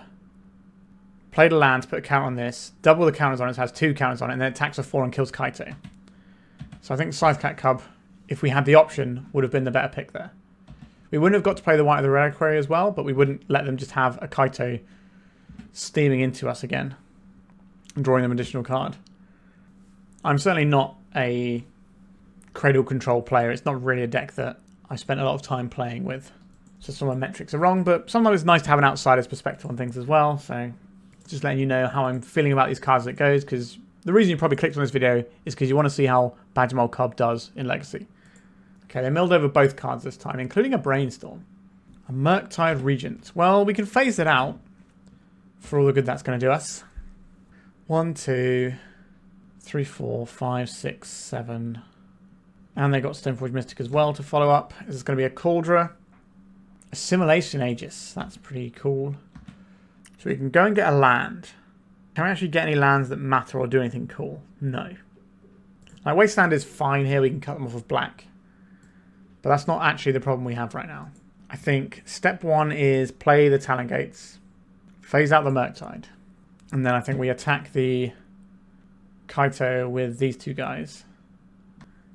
played a land, put a count on this, double the counters on it, so it has 2 counters on it, and then it attacks for 4 and kills Kaito. So I think Scythecat Cub, if we had the option, would have been the better pick there. We wouldn't have got to play the Wight of the Reliquary as well, but we wouldn't let them just have a Kaito steaming into us again and drawing them an additional card. I'm certainly not a Cradle Control player. It's not really a deck that I spent a lot of time playing with. So some of my metrics are wrong, but sometimes it's nice to have an outsider's perspective on things as well. So just letting you know how I'm feeling about these cards as it goes, because the reason you probably clicked on this video is because you want to see how Badgermole Cub does in Legacy. Okay, they milled over both cards this time, including a Brainstorm. A Murktide Regent. Well, we can phase it out for all the good that's going to do us. 1, 2, 3, 4, 5, 6, 7. And they got Stoneforge Mystic as well to follow up. This is going to be a Cauldra. Assimilation Aegis. That's pretty cool. So we can go and get a land. Can we actually get any lands that matter or do anything cool? No. Like, Wasteland is fine here. We can cut them off of black. But that's not actually the problem we have right now. I think step 1 is play the Talon Gates. Phase out the Murktide. And then I think we attack the Kaito with these 2 guys.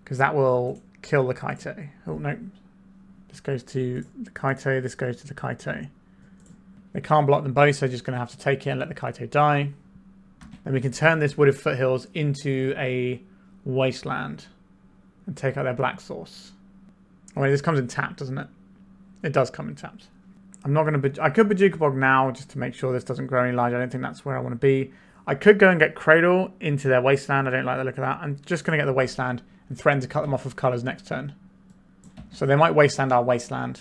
Because that will kill the Kaito. Oh, no. This goes to the Kaito. This goes to the Kaito. They can't block them both, so they're just going to have to take it and let the Kaito die. Then we can turn this Wooded Foothills into a Wasteland. And take out their black source. Oh, wait, this comes in tapped, doesn't it? It does come in tapped. I'm not going to... I could Bojuka Bog now, just to make sure this doesn't grow any larger. I don't think that's where I want to be. I could go and get Cradle into their Wasteland. I don't like the look of that. I'm just going to get the Wasteland and threaten to cut them off of colours next turn. So they might Wasteland our Wasteland.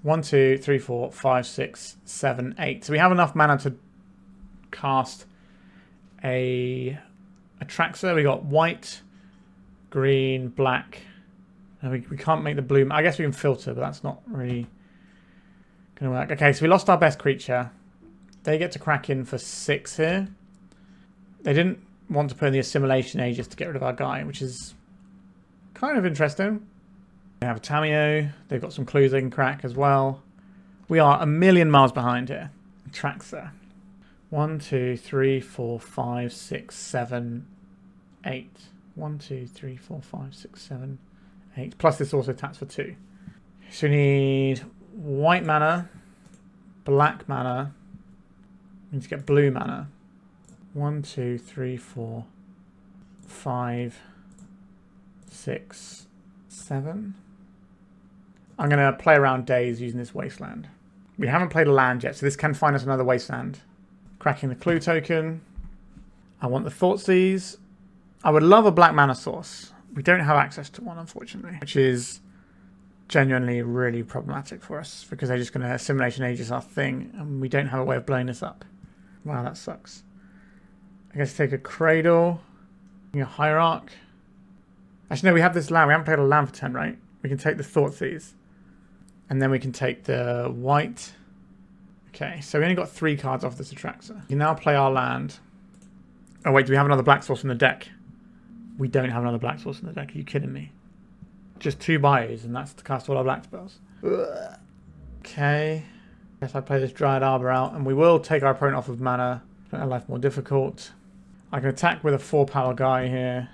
1, 2, 3, 4, 5, 6, 7, 8. So we have enough mana to cast a Atraxa. We got white, green, black. And we can't make the blue. I guess we can filter, but that's not really going to work. Okay, so we lost our best creature. They get to crack in for 6 here. They didn't want to put in the Assimilation Aegis to get rid of our guy, which is kind of interesting. They have a Tamiyo. They've got some clues they can crack as well. We are a million miles behind here. Atraxa. 1, 2, 3, 4, 5, 6, 7, 8. 1, 2, 3, 4, 5, 6, 7, 8. Plus this also taps for 2. So we need white mana, black mana. We need to get blue mana. 1, 2, 3, 4, 5, 6, 7. I'm going to play around days using this Wasteland. We haven't played a land yet, so this can find us another Wasteland. Cracking the clue token. I want the Thoughtseize. I would love a black mana source. We don't have access to one, unfortunately, which is genuinely really problematic for us because they're just going to Assimilation Aegis our thing, and we don't have a way of blowing this up. Wow, that sucks. I guess take a Cradle, a Hierarch. Actually, no, we have this land. We haven't played a land for 10, right? We can take the Thoughtseize. And then we can take the white. Okay, so we only got 3 cards off this Atraxa. We can now play our land. Oh, wait, do we have another black source in the deck? We don't have another black source in the deck. Are you kidding me? Just 2 Bayous, and that's to cast all our black spells. Ugh. Okay. Guess I play this Dryad Arbor out, and we will take our opponent off of mana. Make our life more difficult. I can attack with a 4-power guy here.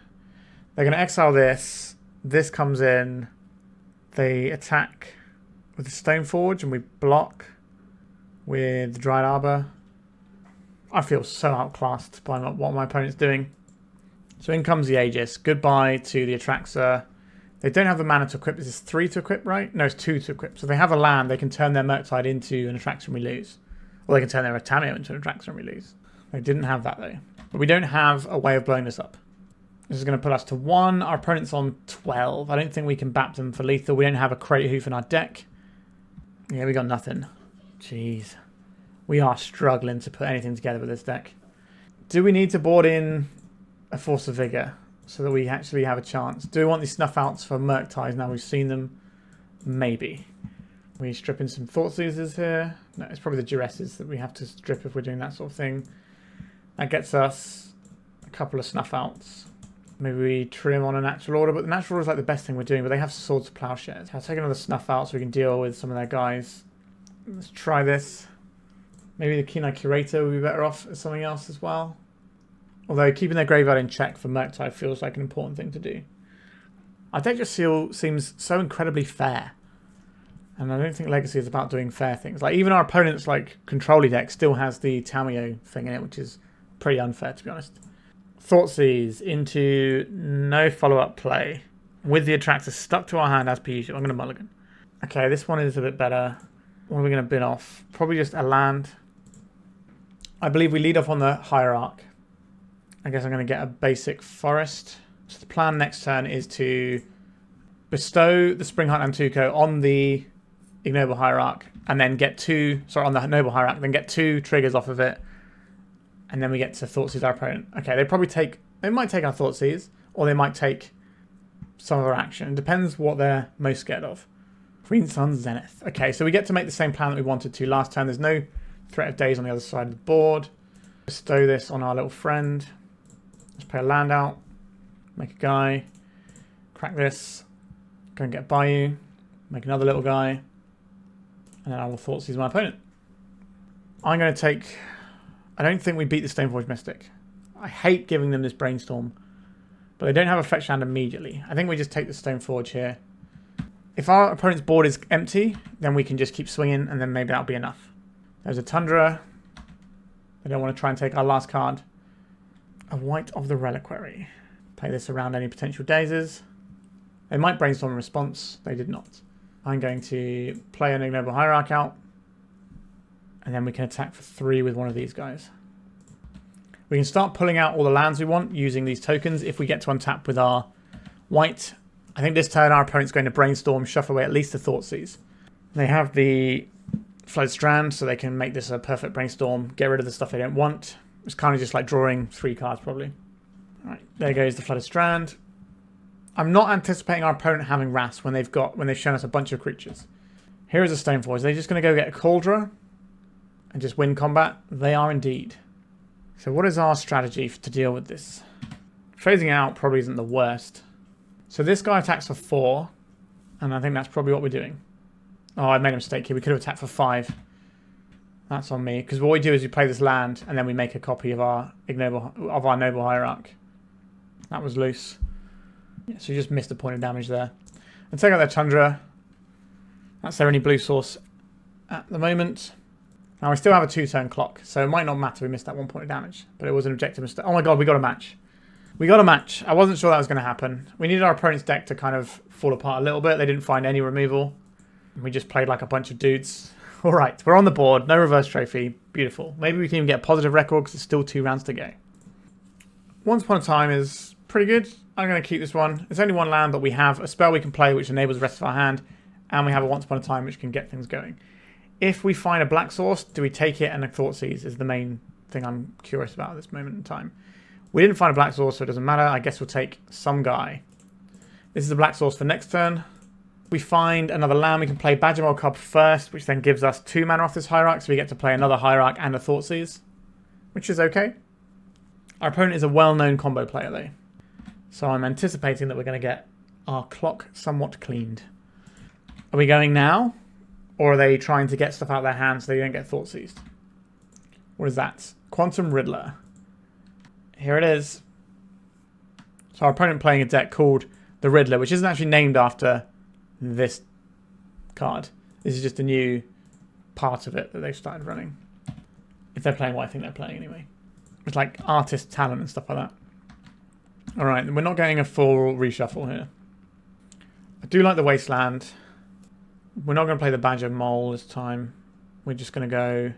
They're going to exile this. This comes in. They attack with the Stoneforge, and we block with the Dryad Arbor. I feel so outclassed by what my opponent's doing. So in comes the Aegis. Goodbye to the Atraxa. They don't have the mana to equip. This is 3 to equip, right? No, it's 2 to equip. So they have a land. They can turn their Murktide into an Atraxa and we lose. Or they can turn their Tamiyo into an Atraxa and we lose. They didn't have that, though. But we don't have a way of blowing this up. This is going to put us to 1. Our opponent's on 12. I don't think we can bap them for lethal. We don't have a Cradle Ouphe in our deck. Yeah, we got nothing. Jeez. We are struggling to put anything together with this deck. Do we need to board in a Force of Vigor? so that we actually have a chance. Do we want these Snuff Outs for Murktide now we've seen them? Maybe. We strip in some Thoughtseizes here. No, it's probably the Duresses that we have to strip if we're doing that sort of thing. That gets us a couple of Snuff Outs. Maybe we trim on a natural order, but the natural order is like the best thing we're doing, but they have Swords of Plowshares. I'll take another Snuff Out so we can deal with some of their guys. Let's try this. Maybe the Keen-Eyed Curator would be better off as something else as well. Although keeping their graveyard in check for Murktide feels like an important thing to do. Our deck just seems so incredibly fair. And I don't think Legacy is about doing fair things. Like even our opponent's like control-y deck still has the Tamiyo thing in it, which is pretty unfair to be honest. Thoughtseize into no follow-up play. With the Atraxa stuck to our hand as per usual. I'm going to mulligan. Okay, this one is a bit better. What are we going to bin off? Probably just a land. I believe we lead off on the Hierarch. I guess I'm going to get a basic forest. So the plan next turn is to bestow the Springheart Nantuko on the Ignoble Hierarch and then get on the Noble Hierarch, then get 2 triggers off of it. And then we get to Thoughtseize our opponent. Okay, they might take our Thoughtseize, or they might take some of our action. It depends what they're most scared of. Green Sun Zenith. Okay, so we get to make the same plan that we wanted to last turn. There's no threat of days on the other side of the board. Bestow this on our little friend. Let's play a land out. Make a guy. Crack this. Go and get Bayou. Make another little guy. And then I will Thoughtseize my opponent. I'm going to take... I don't think we beat the Stoneforge Mystic. I hate giving them this Brainstorm. But they don't have a fetch land immediately. I think we just take the Stoneforge here. If our opponent's board is empty, then we can just keep swinging and then maybe that'll be enough. There's a Tundra. They don't want to try and take our last card. A Wight of the Reliquary. Play this around any potential dazes. They might Brainstorm in response. They did not. I'm going to play an Ignoble Hierarch out. And then we can attack for 3 with one of these guys. We can start pulling out all the lands we want using these tokens if we get to untap with our Wight. I think this turn our opponent's going to Brainstorm, shuffle away at least a Thoughtseize. They have the Flood Strand, so they can make this a perfect Brainstorm, get rid of the stuff they don't want. It's kind of just like drawing 3 cards probably. Alright, there goes the Flooded Strand. I'm not anticipating our opponent having Wrath when they've shown us a bunch of creatures. Here is a Stoneforge. They're just going to go get a Cauldron and just win combat. They are indeed. So what is our strategy to deal with this? Phasing out probably isn't the worst. So this guy attacks for 4, and I think that's probably what we're doing. Oh, I made a mistake here. We could have attacked for 5. That's on me, because what we do is we play this land, and then we make a copy of our Noble Hierarch. That was loose. Yeah, so we just missed a point of damage there. And take out their Tundra. That's their only blue source at the moment. Now we still have a 2-turn clock, so it might not matter we missed that 1 point of damage, but it was an objective mistake. Oh my god, we got a match. We got a match. I wasn't sure that was going to happen. We needed our opponent's deck to kind of fall apart a little bit. They didn't find any removal. We just played like a bunch of dudes. Alright, we're on the board. No reverse trophy. Beautiful. Maybe we can even get a positive record because there's still 2 rounds to go. Once Upon a Time is pretty good. I'm going to keep this one. It's only 1 land, but we have a spell we can play which enables the rest of our hand. And we have a Once Upon a Time which can get things going. If we find a black source, do we take it? And a Thoughtseize is the main thing I'm curious about at this moment in time. We didn't find a black source, so it doesn't matter. I guess we'll take some guy. This is a black source for next turn. We find another land. We can play Badgermole Cub first, which then gives us 2 mana off this Hierarch, so we get to play another Hierarch and a Thoughtseize, which is okay. Our opponent is a well-known combo player, though. So I'm anticipating that we're going to get our clock somewhat cleaned. Are we going now? Or are they trying to get stuff out of their hands so they don't get Thoughtseized? What is that? Quantum Riddler. Here it is. So our opponent playing a deck called the Riddler, which isn't actually named after this card. This is just a new part of it that they've started running. If they're playing what I think they're playing anyway. It's like artist talent and stuff like that. Alright, we're not getting a full reshuffle here. I do like the Wasteland. We're not going to play the Badgermole this time. We're just going to go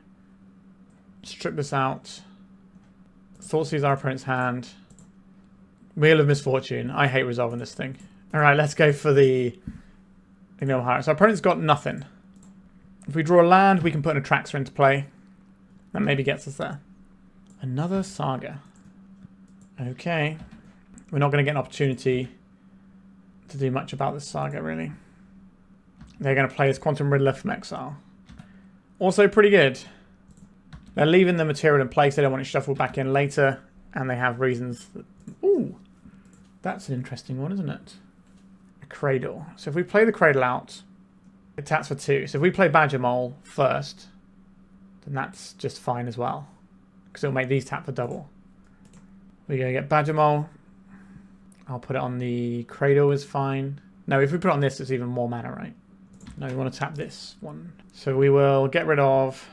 strip this out. Thoughtseize our opponent's hand. Wheel of Misfortune. I hate resolving this thing. Alright, let's go for the Ignoble Hierarch. So our opponent's got nothing. If we draw a land, we can put an Atraxa into play. That maybe gets us there. Another Saga. Okay. We're not going to get an opportunity to do much about this saga, really. They're going to play as Quantum Riddler from exile. Also pretty good. They're leaving the material in place. They don't want it shuffled back in later. And they have reasons. Ooh, that's an interesting one, isn't it? A Cradle. So if we play the Cradle out, it taps for 2. So if we play Badgermole first, then that's just fine as well. Because it'll make these tap for double. We're going to get Badgermole. I'll put it on the Cradle is fine. No, if we put it on this, it's even more mana, right? No, we want to tap this one. So we will get rid of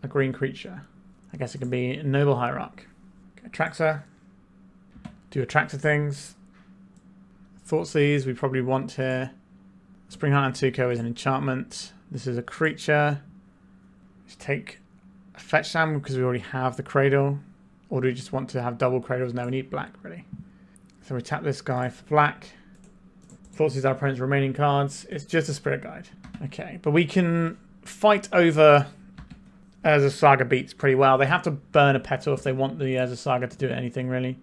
a green creature. I guess it can be Noble Hierarch. Atraxa. Do Atraxa things. Thoughtseize we probably want here. Springheart Nantuko is an enchantment. This is a creature. Just take a fetch sam because we already have the Cradle. Or do we just want to have double Cradles? No, we need black, really. So we tap this guy for black. Thoughtseize our opponent's remaining cards. It's just a Spirit Guide. Okay, but we can fight over Urza Saga beats pretty well. They have to burn a petal if they want the Urza Saga to do anything, really.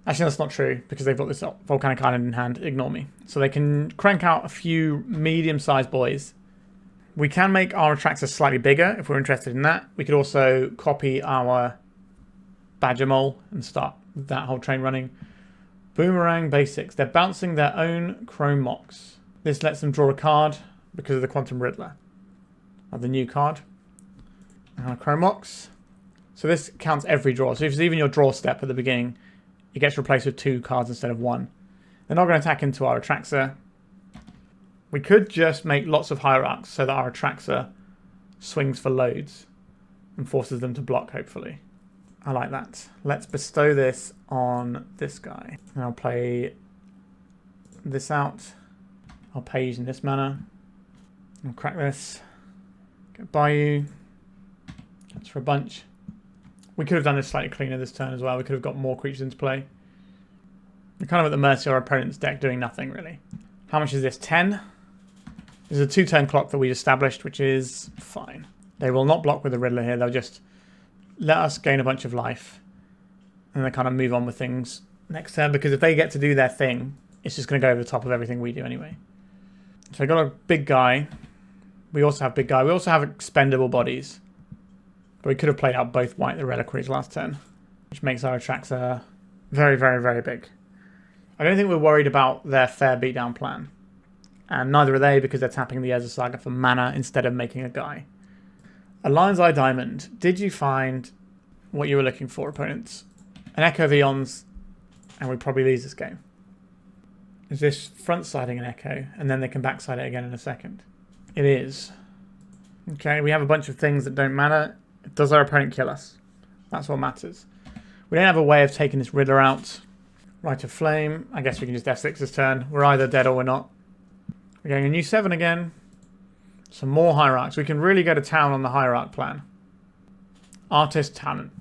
Actually, that's not true, because they've got this Volcanic Island in hand. Ignore me. So they can crank out a few medium-sized boys. We can make our Atraxa slightly bigger, if we're interested in that. We could also copy our Badgermole and start that whole train running. Boomerang Basics. They're bouncing their own Chrome Mox. This lets them draw a card because of the Quantum Riddler. The new card. And a Chrome Mox. So this counts every draw. So if it's even your draw step at the beginning, it gets replaced with 2 cards instead of 1. They're not going to attack into our Atraxa. We could just make lots of Hierarchs so that our Atraxa swings for loads and forces them to block, hopefully. I like that. Let's bestow this on this guy. And I'll play this out. I'll pay using this mana. I'll crack this. Get Bayou. That's for a bunch. We could have done this slightly cleaner this turn as well. We could have got more creatures into play. We're kind of at the mercy of our opponent's deck doing nothing, really. How much is this? 10? This is a 2-turn clock that we established, which is fine. They will not block with the Riddler here. They'll just let us gain a bunch of life. And then kind of move on with things next turn. Because if they get to do their thing, it's just going to go over the top of everything we do anyway. So I got a big guy. We also have big guy. We also have expendable bodies. But we could have played out both Wight the Reliquaries last turn. Which makes our Atraxa very, very, very big. I don't think we're worried about their fair beatdown plan. And neither are they because they're tapping the Urza Saga for mana instead of making a guy. A Lion's Eye Diamond. Did you find what you were looking for, opponents? An Echo of Eons, and we probably lose this game. Is this front-siding an Echo, and then they can backside it again in a second? It is. Okay, we have a bunch of things that don't matter. Does our opponent kill us? That's what matters. We don't have a way of taking this Riddler out. Rite of Flame. I guess we can just F6 this turn. We're either dead or we're not. We're getting a new 7 again. Some more Hierarchs. We can really go to town on the Hierarch plan. Artist Talent.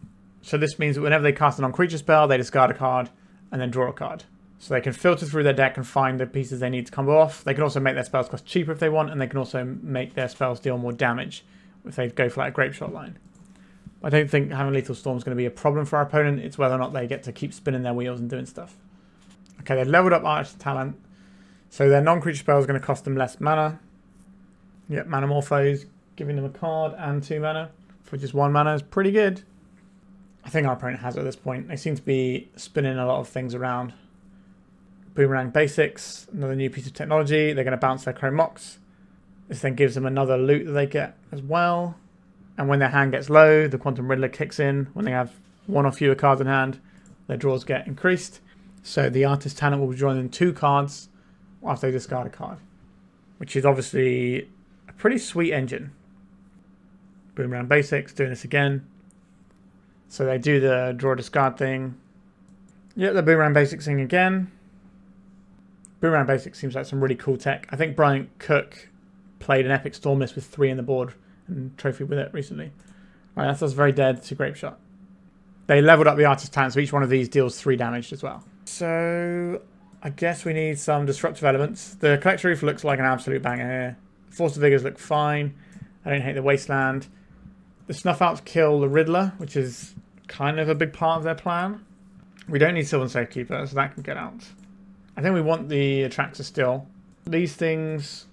So this means that whenever they cast a non-creature spell, they discard a card and then draw a card. So they can filter through their deck and find the pieces they need to combo off. They can also make their spells cost cheaper if they want, and they can also make their spells deal more damage if they go for like a Grape Shot line. I don't think having Lethal Storm is going to be a problem for our opponent. It's whether or not they get to keep spinning their wheels and doing stuff. Okay, they've leveled up Artist Talent. So their non-creature spell is going to cost them less mana. Yep, Manamorphose, giving them a card and 2 mana for just 1 mana is pretty good. I think our opponent has it at this point. They seem to be spinning a lot of things around. Boomerang Basics, another new piece of technology. They're going to bounce their Chrome Mox. This then gives them another loot that they get as well. And when their hand gets low, the Quantum Riddler kicks in. When they have 1 or fewer cards in hand, their draws get increased. So the Artist Talent will be drawing them 2 cards after they discard a card, which is obviously a pretty sweet engine. Boomerang Basics, doing this again. So they do the draw discard thing. Yep, the Boomerang Basics thing again. Boomerang Basics seems like some really cool tech. I think Brian Cook played an Epic Storm list with 3 in the board and trophy with it recently. Right, that's very dead to Grape Shot. They leveled up the Artist Talent, so each one of these deals 3 damage as well. So I guess we need some disruptive elements. The Collector Ouphe looks like an absolute banger here. Force of Vigors look fine. I don't hate the Wasteland. The Snuff Outs kill the Riddler, which is kind of a big part of their plan. We don't need Sylvan Safekeeper, so that can get out. I think we want the Atraxa still. These things,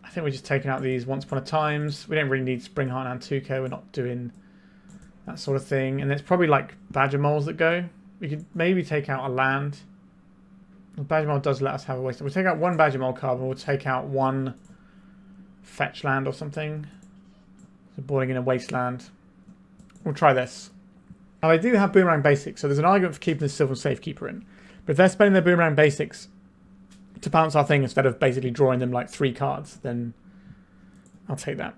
I think we're just taking out these Once Upon a Times. We don't really need Springheart Nantuko. We're not doing that sort of thing. And it's probably like Badgermoles that go. We could maybe take out a land. The Badgermole does let us have a Wasteland. We'll take out one Badgermole Cub and we'll take out one fetch land or something. So boarding in a Wasteland. We'll try this. Now they do have Boomerang Basics, so there's an argument for keeping the Sylvan Safekeeper in. But if they're spending their Boomerang Basics to bounce our thing instead of basically drawing them like 3 cards, then I'll take that.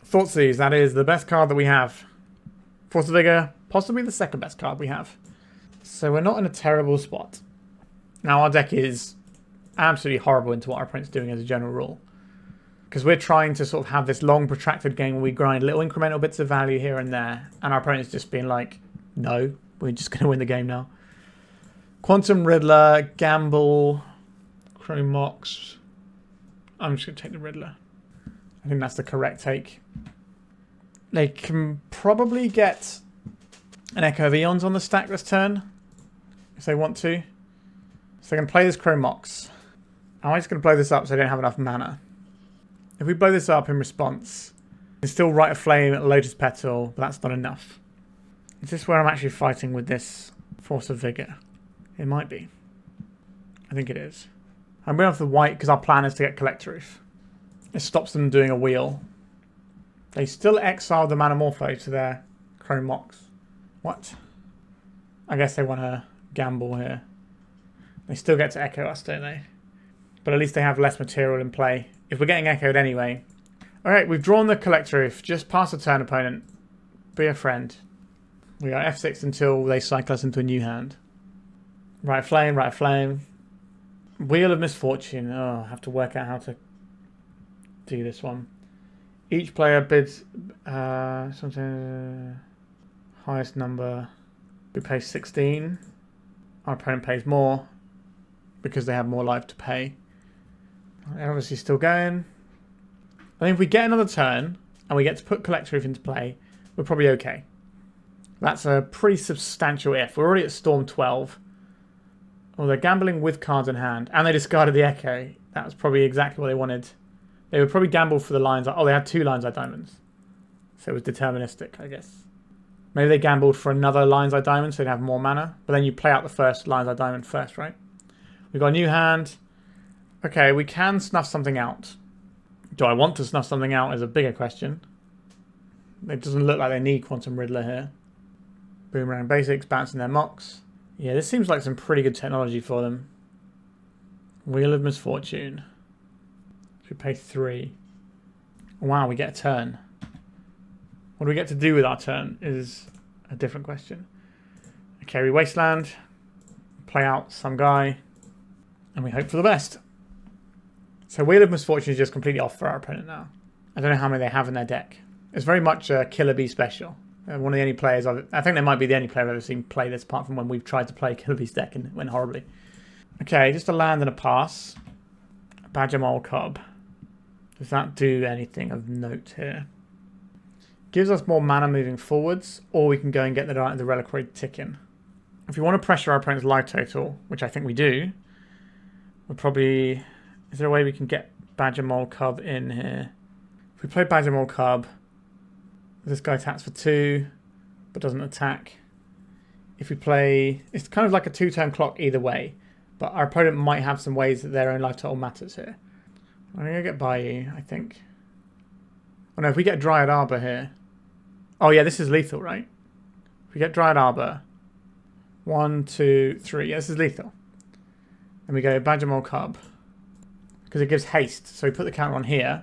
Thoughtseize, that is the best card that we have. Force of Vigor, possibly the second best card we have. So we're not in a terrible spot. Now our deck is absolutely horrible into what our opponent's doing as a general rule. Because we're trying to sort of have this long protracted game where we grind little incremental bits of value here and there. And our opponent's just being like, no, we're just going to win the game now. Quantum Riddler, Gamble, Chromox. I'm just going to take the Riddler. I think that's the correct take. They can probably get an Echo of Eons on the stack this turn. If they want to. So they can play this Chromox. I'm just going to blow this up so they don't have enough mana. If we blow this up in response, they still Rite of Flame at Lotus Petal, but that's not enough. Is this where I'm actually fighting with this Force of Vigor? It might be. I think it is. I'm going off the Wight because our plan is to get Collector Ouphe. It stops them doing a wheel. They still exile the Manamorpho to their Chromox. What? I guess they want to gamble here. They still get to echo us, don't they? But at least they have less material in play. If we're getting echoed anyway. Alright, we've drawn the Collector Ouphe. Just pass the turn, opponent. Be a friend. We are F6 until they cycle us into a new hand. Right Flame, Right Flame. Wheel of Misfortune. Oh, I have to work out how to do this one. Each player bids something highest number. We pay 16. Our opponent pays more because they have more life to pay. They're obviously still going. I think if we get another turn and we get to put Collector Ouphe into play, we're probably okay. That's a pretty substantial if. We're already at Storm 12. Oh, they're gambling with cards in hand. And they discarded the Echo. That was probably exactly what they wanted. They would probably gamble for the lines. Oh, they had 2 Lion's Eye Diamonds. So it was deterministic, I guess. Maybe they gambled for another Lion's Eye Diamond so they'd have more mana. But then you play out the first Lion's Eye Diamond first, right? We've got a new hand. Okay, we can snuff something out. Do I want to snuff something out is a bigger question. It doesn't look like they need Quantum Riddler here. Boomerang Basics, bouncing their mocks. Yeah, this seems like some pretty good technology for them. Wheel of Misfortune. We pay 3. Wow, we get a turn. What do we get to do with our turn is a different question. Okay, we Wasteland. Play out some guy. And we hope for the best. So Wheel of Misfortune is just completely off for our opponent now. I don't know how many they have in their deck. It's very much a Killer Bee special. One of the only players I think they might be the only player I've ever seen play this, apart from when we've tried to play Killer Bee's deck and it went horribly. Okay, just a land and a pass. A Badgermole Cub. Does that do anything of note here? Gives us more mana moving forwards, or we can go and get the Reliquary ticking. If we want to pressure our opponent's life total, which I think we do, we'll probably... Is there a way we can get Badgermole Cub in here? If we play Badgermole Cub, this guy attacks for 2, but doesn't attack. If we play... It's kind of like a 2-turn clock either way, but our opponent might have some ways that their own life total matters here. I'm going to get Bayou, I think. Oh no, if we get Dryad Arbor here... Oh yeah, this is lethal, right? If we get Dryad Arbor... 1, 2, 3... Yeah, this is lethal. And we go Badgermole Cub. Because it gives haste. So we put the counter on here.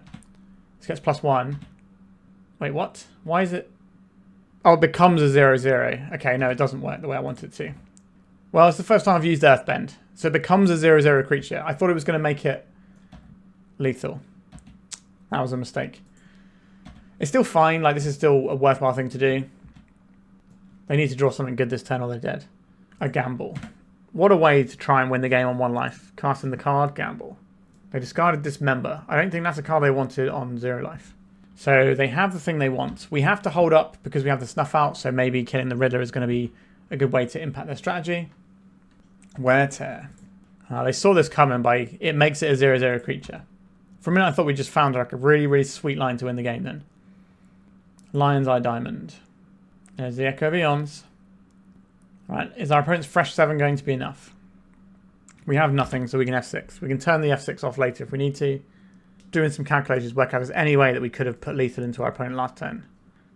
This gets +1. Wait, what? Why is it... Oh, it becomes a 0/0. Okay, no, it doesn't work the way I want it to. Well, it's the first time I've used Earthbend. So it becomes a 0/0 creature. I thought it was going to make it lethal. That was a mistake. It's still fine. Like, this is still a worthwhile thing to do. They need to draw something good this turn or they're dead. A gamble. What a way to try and win the game on 1 life. Casting the card, gamble. They discarded Dismember. I don't think that's a card they wanted on 0 life. So they have the thing they want. We have to hold up because we have the Snuff Out, so maybe killing the Riddler is going to be a good way to impact their strategy. Wear Tear. They saw this coming by it makes it a 0/0 creature. For a minute I thought we just found like a really, really sweet line to win the game then. Lion's Eye Diamond. There's the Echo of Eons. Right, is our opponent's fresh 7 going to be enough? We have nothing, so we can F6. We can turn the F6 off later if we need to. Doing some calculations, work out if there's any way that we could have put lethal into our opponent last turn.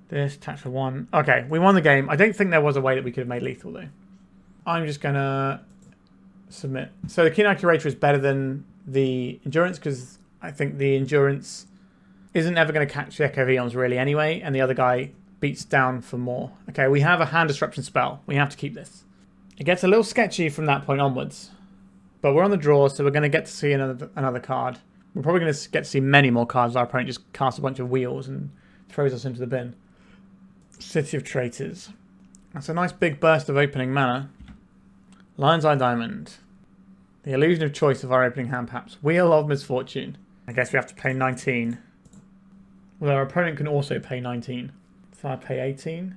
This, attach for 1. Okay, we won the game. I don't think there was a way that we could have made lethal though. I'm just going to submit. So the Keen-Eyed Curator is better than the Endurance because I think the Endurance isn't ever going to catch the Echo of Eons really anyway, and the other guy beats down for more. Okay, we have a hand disruption spell. We have to keep this. It gets a little sketchy from that point onwards, but we're on the draw, so we're going to get to see another card. We're probably going to get to see many more cards. Our opponent just casts a bunch of wheels and throws us into the bin. City of Traitors. That's a nice big burst of opening mana. Lion's Eye Diamond. The illusion of choice of our opening hand, perhaps. Wheel of Misfortune. I guess we have to pay 19. Well, our opponent can also pay 19. So I pay 18.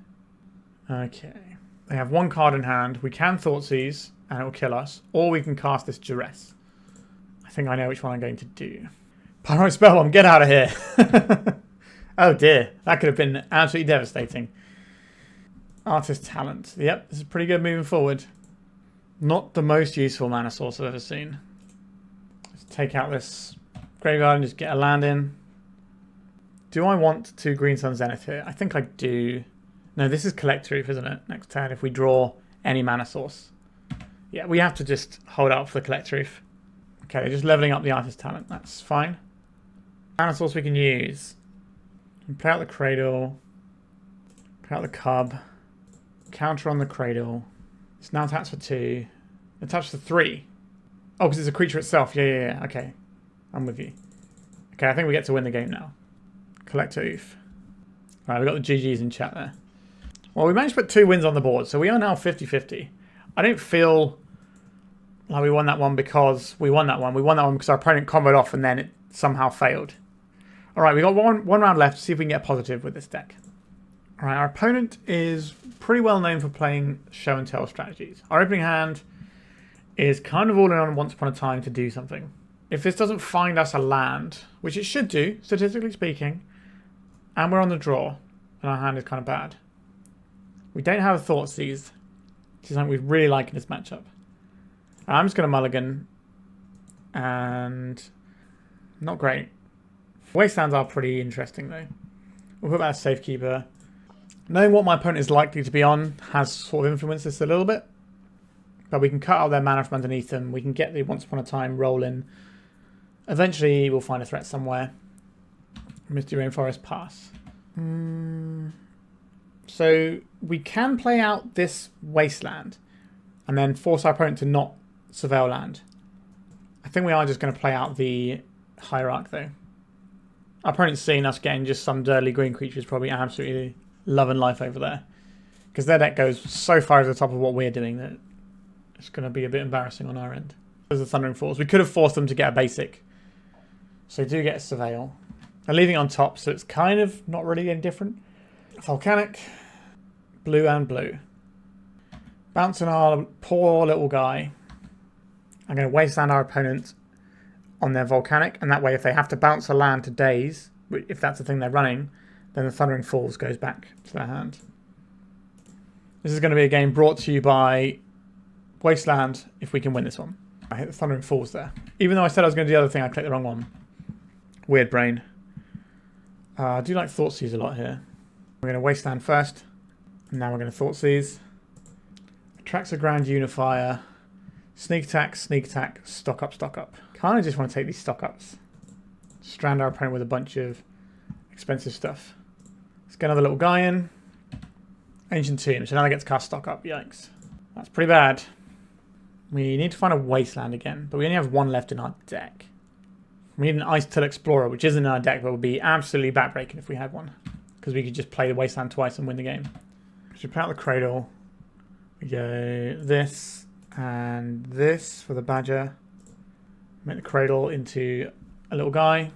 Okay. They have 1 card in hand. We can Thoughtseize, and it will kill us. Or we can cast this Duress. I think I know which one I'm going to do. Pyro Spellbomb, get out of here! Oh dear, that could have been absolutely devastating. Artist Talent. Yep, this is pretty good moving forward. Not the most useful mana source I've ever seen. Let's take out this graveyard and just get a land in. Do I want 2 Green Sun Zenith here? I think I do. No, this is Collector Ouphe, isn't it? Next turn, if we draw any mana source. Yeah, we have to just hold out for the Collector Ouphe. Okay, they're just leveling up the Artist Talent. That's fine. Mana source we can use. Play out the Cradle. Play out the Cub. Counter on the Cradle. It's now attached for 2. Attached for 3. Oh, because it's a creature itself. Yeah. Okay. I'm with you. Okay, I think we get to win the game now. Collector Ouphe. Right, we got the GGs in chat there. Well, we managed to put 2 wins on the board, so we are now 50-50. I don't feel like we won that one because we won that one. We won that one because our opponent comboed off and then it somehow failed. Alright, we got one round left to see if we can get positive with this deck. Alright, our opponent is pretty well known for playing show and tell strategies. Our opening hand is kind of all in on Once Upon a Time to do something. If this doesn't find us a land, which it should do, statistically speaking, and we're on the draw, and our hand is kind of bad. We don't have a Thoughtseize, which is something we really like in this matchup. I'm just going to mulligan, and not great. Wastelands are pretty interesting though. We'll put that as Safekeeper. Knowing what my opponent is likely to be on has sort of influenced this a little bit. But we can cut out their mana from underneath them. We can get the Once Upon a Time rolling. Eventually we'll find a threat somewhere. Misty Rainforest, pass. So we can play out this Wasteland and then force our opponent to not surveil land. I think we are just going to play out the Hierarch though. Our opponent's seeing us getting just some dirty green creatures probably absolutely loving life over there. Because their deck goes so far over the top of what we're doing that it's going to be a bit embarrassing on our end. There's the Thundering Falls. We could have forced them to get a basic. So they do get a Surveil. They're leaving it on top, so it's kind of not really any different. Volcanic. Blue and blue. Bouncing our poor little guy. I'm going to wasteland our opponent on their Volcanic, and that way if they have to bounce a land to daze, if that's the thing they're running, then the Thundering Falls goes back to their hand. This is going to be a game brought to you by Wasteland if we can win this one. I hit the Thundering Falls there. Even though I said I was going to do the other thing, I clicked the wrong one. Weird brain. I do like Thoughtseize a lot here. We're going to Wasteland first. And now we're going to Thoughtseize. Atraxa Grand Unifier. Sneak attack, stock up, stock up. Kind of just want to take these stock ups. Strand our opponent with a bunch of expensive stuff. Let's get another little guy in. Ancient Tomb, so now they get to cast stock up. Yikes. That's pretty bad. We need to find a Wasteland again, but we only have one left in our deck. We need an Ice Till Explorer, which isn't in our deck, but would be absolutely backbreaking if we had one. Because we could just play the Wasteland twice and win the game. We should play out the Cradle. We go this and this for the Badger. Make the Cradle into a little guy.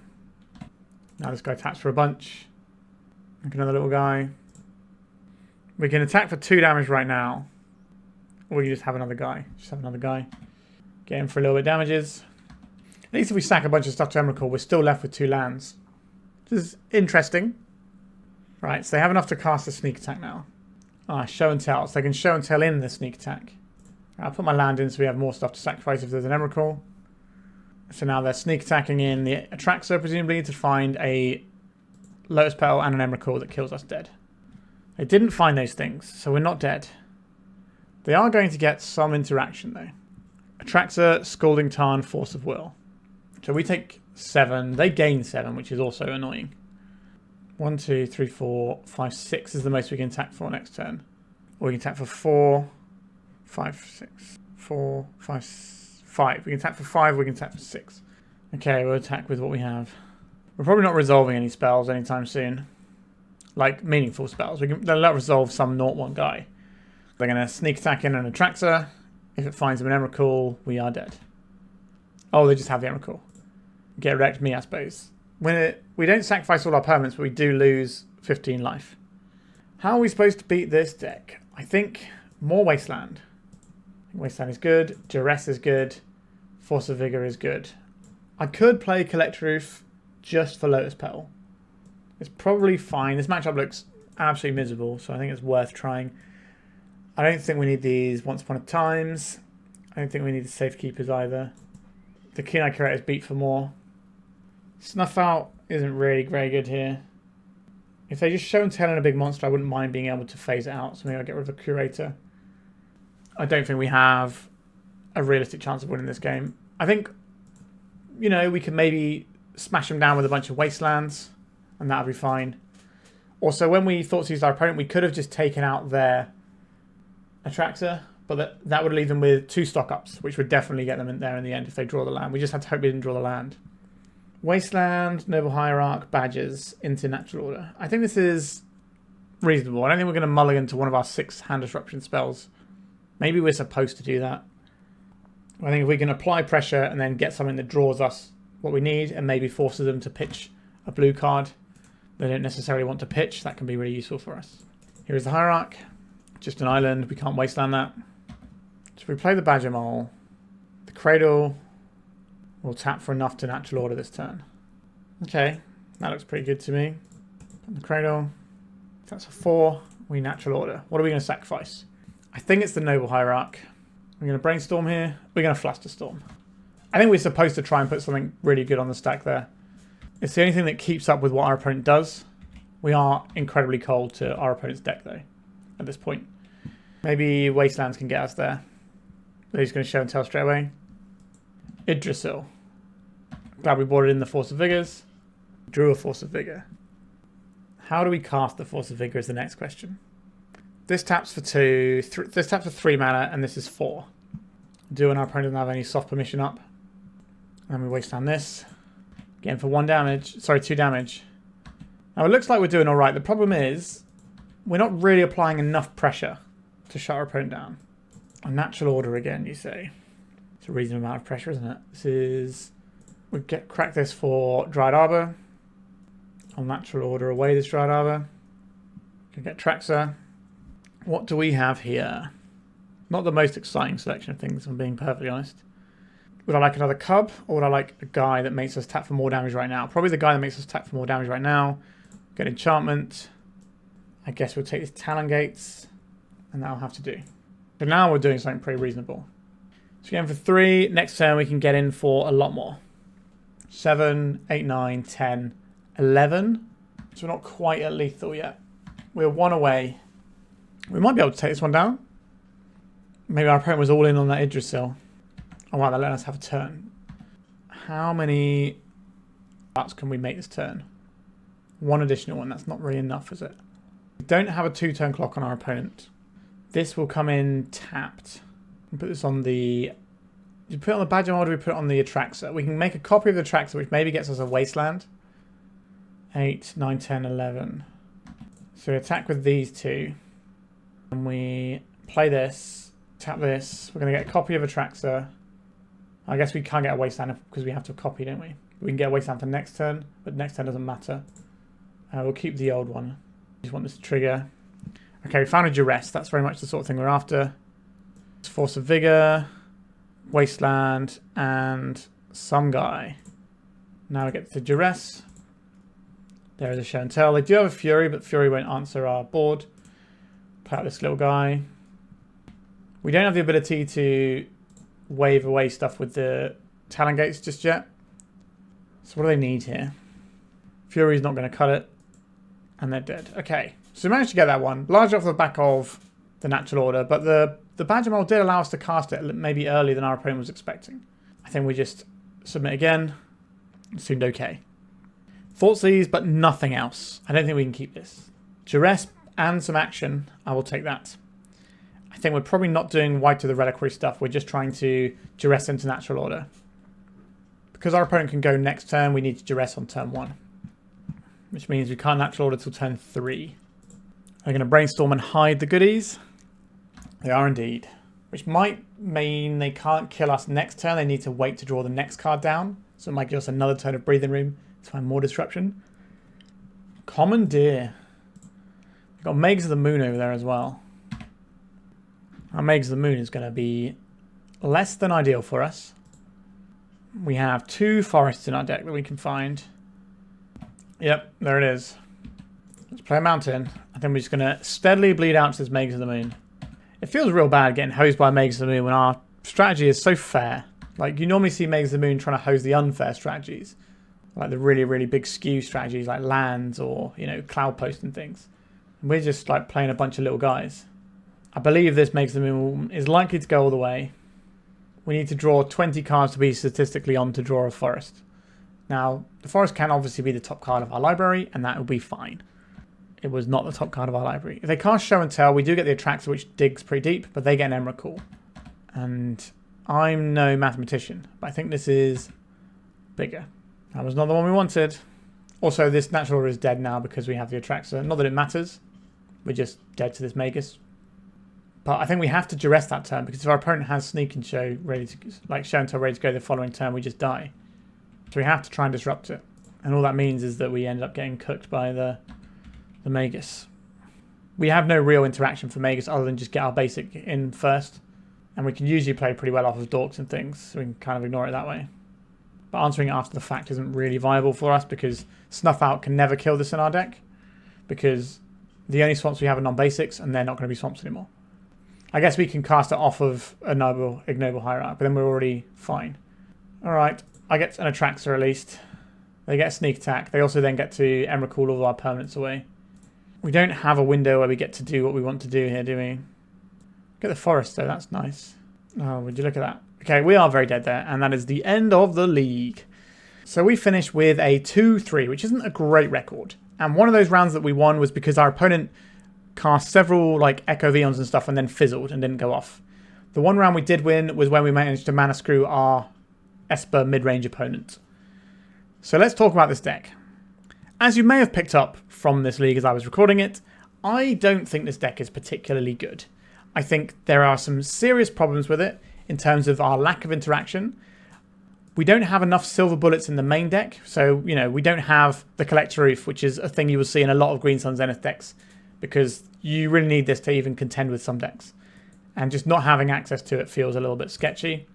Now this guy attacks for a bunch. Make another little guy. We can attack for 2 damage right now. Or we can just have another guy. Just have another guy. Get in for a little bit of damages. At least if we sack a bunch of stuff to Emrakul, we're still left with 2 lands. Which is interesting. Right, so they have enough to cast a sneak attack now. Ah, show and tell. So they can show and tell in the sneak attack. I'll put my land in so we have more stuff to sacrifice if there's an Emrakul. So now they're sneak attacking in the Atraxa, presumably, to find a Lotus Petal and an Emrakul that kills us dead. They didn't find those things, so we're not dead. They are going to get some interaction, though. Atraxa, Scalding Tarn, Force of Will. So we take 7. They gain 7, which is also annoying. 1, 2, 3, 4, 5, 6 is the most we can attack for next turn. Or we can attack for 4, 5, 6, 4, 5, 5. We can attack for 5, we can attack for 6. Okay, we'll attack with what we have. We're probably not resolving any spells anytime soon. Like, meaningful spells. They'll let resolve some 0-1 guy. They're going to sneak attack in an Atraxa. If it finds them an Emrakul, we are dead. Oh, they just have the Emrakul. Get wrecked me, I suppose. We don't sacrifice all our permanents, but we do lose 15 life. How are we supposed to beat this deck? I think more Wasteland. Wasteland is good. Duress is good. Force of Vigor is good. I could play Collector Ouphe just for Lotus Petal. It's probably fine. This matchup looks absolutely miserable, so I think it's worth trying. I don't think we need these Once Upon a Times. I don't think we need the Safekeepers either. The Keen-Eyed Curator is beat for more. Snuff Out isn't really very good here. If they just show and tell in a big monster, I wouldn't mind being able to phase it out. So maybe I'll get rid of a Curator. I don't think we have a realistic chance of winning this game. I think, you know, we can maybe smash them down with a bunch of Wastelands, and that'll be fine. Also, when we Thoughtseize our opponent, we could have just taken out their Atraxa, but that would leave them with 2 stock-ups, which would definitely get them in there in the end if they draw the land. We just had to hope we didn't draw the land. Wasteland, Noble Hierarch, Badgers into natural order. I think this is reasonable. I don't think we're going to mulligan to one of our 6 hand disruption spells. Maybe we're supposed to do that. I think if we can apply pressure and then get something that draws us what we need and maybe forces them to pitch a blue card they don't necessarily want to pitch, that can be really useful for us. Here is the Hierarch. Just an island. We can't wasteland that. So if we play the Badgermole, the Cradle will tap for enough to natural order this turn. Okay, that looks pretty good to me. The Cradle. If that's a 4, we natural order. What are we going to sacrifice? I think it's the Noble Hierarch. We're going to Brainstorm here. We're going to Flusterstorm. I think we're supposed to try and put something really good on the stack there. It's the only thing that keeps up with what our opponent does. We are incredibly cold to our opponent's deck, though, at this point. Maybe Wastelands can get us there. But he's going to show and tell straight away. Yggdrasil. Glad we brought it in the Force of Vigors. Drew a Force of Vigor. How do we cast the Force of Vigor is the next question. This taps for 2. This taps for 3 mana, and this is 4. Do when our opponent doesn't have any soft permission up. And we wasteland this. Again for 1 damage. Sorry, 2 damage. Now it looks like we're doing alright. The problem is we're not really applying enough pressure to shut our opponent down. A natural order again, you say. It's a reasonable amount of pressure, isn't it? This is... We'll crack this for Dryad Arbor. I'll natural order away this Dryad Arbor. Can get Atraxa. What do we have here? Not the most exciting selection of things, if I'm being perfectly honest. Would I like another Cub, or would I like a guy that makes us tap for more damage right now? Probably the guy that makes us tap for more damage right now. Get Enchantment. I guess we'll take these Talon Gates, and that'll have to do. So now we're doing something pretty reasonable. So again for 3, next turn we can get in for a lot more. 7, 8, 9, 10, 11. So we're not quite at lethal yet. We're 1 away. We might be able to take this one down. Maybe our opponent was all in on that Yggdrasil. Oh wow, they're letting us have a turn. How many arts can we make this turn? 1 additional one. That's not really enough, is it? We don't have a 2-turn clock on our opponent. This will come in tapped. We'll put this on the... Do we put it on the Badgermole or do we put it on the Atraxa? We can make a copy of the Atraxa, which maybe gets us a Wasteland. 8, 9, 10, 11. So we attack with these 2. And we play this, tap this. We're going to get a copy of Atraxa. I guess we can't get a Wasteland because we have to copy, don't we? We can get a Wasteland for next turn, but next turn doesn't matter. We'll keep the old one. Just want this to trigger. Okay, we found a Duress. That's very much the sort of thing we're after. Force of Vigor, Wasteland, and some guy. Now we get to Duress. There is a show and tell. They do have a Fury, but Fury won't answer our board. Play out this little guy. We don't have the ability to wave away stuff with the Talon Gates just yet. So what do they need here? Fury's not going to cut it. And they're dead. Okay. So we managed to get that one. Largely off the back of the natural order. But the Badgermole did allow us to cast it maybe earlier than our opponent was expecting. I think we just submit again. Assumed okay. Thoughtseize, but nothing else. I don't think we can keep this. Duress and some action. I will take that. I think we're probably not doing Wight to the Reliquary stuff. We're just trying to Duress into natural order. Because our opponent can go next turn, we need to Duress on turn 1. Which means we can't natural order till turn 3. They're going to brainstorm and hide the goodies. They are indeed. Which might mean they can't kill us next turn. They need to wait to draw the next card down. So it might give us another turn of breathing room to find more disruption. Commandeer. We've got Mages of the Moon over there as well. Our Mages of the Moon is going to be less than ideal for us. We have 2 forests in our deck that we can find. Yep, there it is. Let's play a mountain. I think we're just going to steadily bleed out to this Mages of the Moon. It feels real bad getting hosed by Mages of the Moon when our strategy is so fair. Like, you normally see Mages of the Moon trying to hose the unfair strategies. Like the really, really big skew strategies like lands or, you know, cloud post and things. And we're just like playing a bunch of little guys. I believe this Mages of the Moon is likely to go all the way. We need to draw 20 cards to be statistically on to draw a forest. Now, the forest can obviously be the top card of our library, and that will be fine. It was not the top card of our library. If they cast Show and Tell, we do get the Atraxa, which digs pretty deep, but they get an Emrakul. And I'm no mathematician, but I think this is bigger. That was not the one we wanted. Also, this natural order is dead now because we have the Atraxa. Not that it matters. We're just dead to this Magus. But I think we have to Duress that turn because if our opponent has Sneak and Show ready to, like Show and Tell ready to go the following turn, we just die. So we have to try and disrupt it. And all that means is that we end up getting cooked by the Magus. We have no real interaction for Magus other than just get our basic in first. And we can usually play pretty well off of Dorks and things, so we can kind of ignore it that way. But answering it after the fact isn't really viable for us because Snuff Out can never kill this in our deck because the only swamps we have are non-basics and they're not going to be swamps anymore. I guess we can cast it off of a Ignoble Hierarch, but then we're already fine. Alright, I get an Atraxa at least. They get a sneak attack. They also then get to Emrakul all of our permanents away. We don't have a window where we get to do what we want to do here, do we? Get the forest though, that's nice. Oh, would you look at that? Okay, we are very dead there, and that is the end of the league. So we finished with a 2-3, which isn't a great record. And one of those rounds that we won was because our opponent cast several like Echo Vions and stuff and then fizzled and didn't go off. The one round we did win was when we managed to mana screw our Esper mid-range opponent. So let's talk about this deck. As you may have picked up from this league as I was recording it, I don't think this deck is particularly good. I think there are some serious problems with it in terms of our lack of interaction. We don't have enough silver bullets in the main deck, so you know we don't have the Collector Ouphe, which is a thing you will see in a lot of Green Sun Zenith decks, because you really need this to even contend with some decks. And just not having access to it feels a little bit sketchy.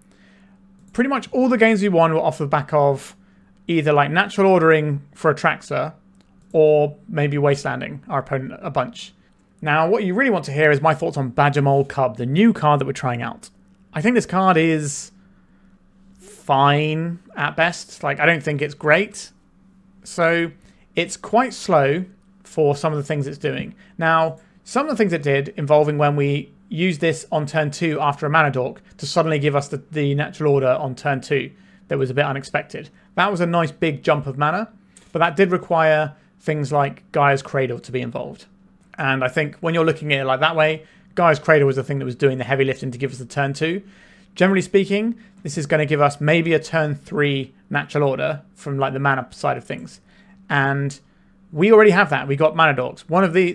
Pretty much all the games we won were off the back of either like natural ordering for Atraxa or maybe wastelanding our opponent a bunch. Now, what you really want to hear is my thoughts on Badgermole Cub, the new card that we're trying out. I think this card is fine at best. Like, I don't think it's great. So, it's quite slow for some of the things it's doing. Now, some of the things it did involving when we used this on turn 2 after a mana dork to suddenly give us the natural order on turn 2 that was a bit unexpected. That was a nice big jump of mana, but that did require things like Gaea's Cradle to be involved. And I think when you're looking at it like that way, Gaea's Cradle was the thing that was doing the heavy lifting to give us the turn 2. Generally speaking, this is going to give us maybe a turn 3 natural order from like the mana side of things. And we already have that. We got mana dorks.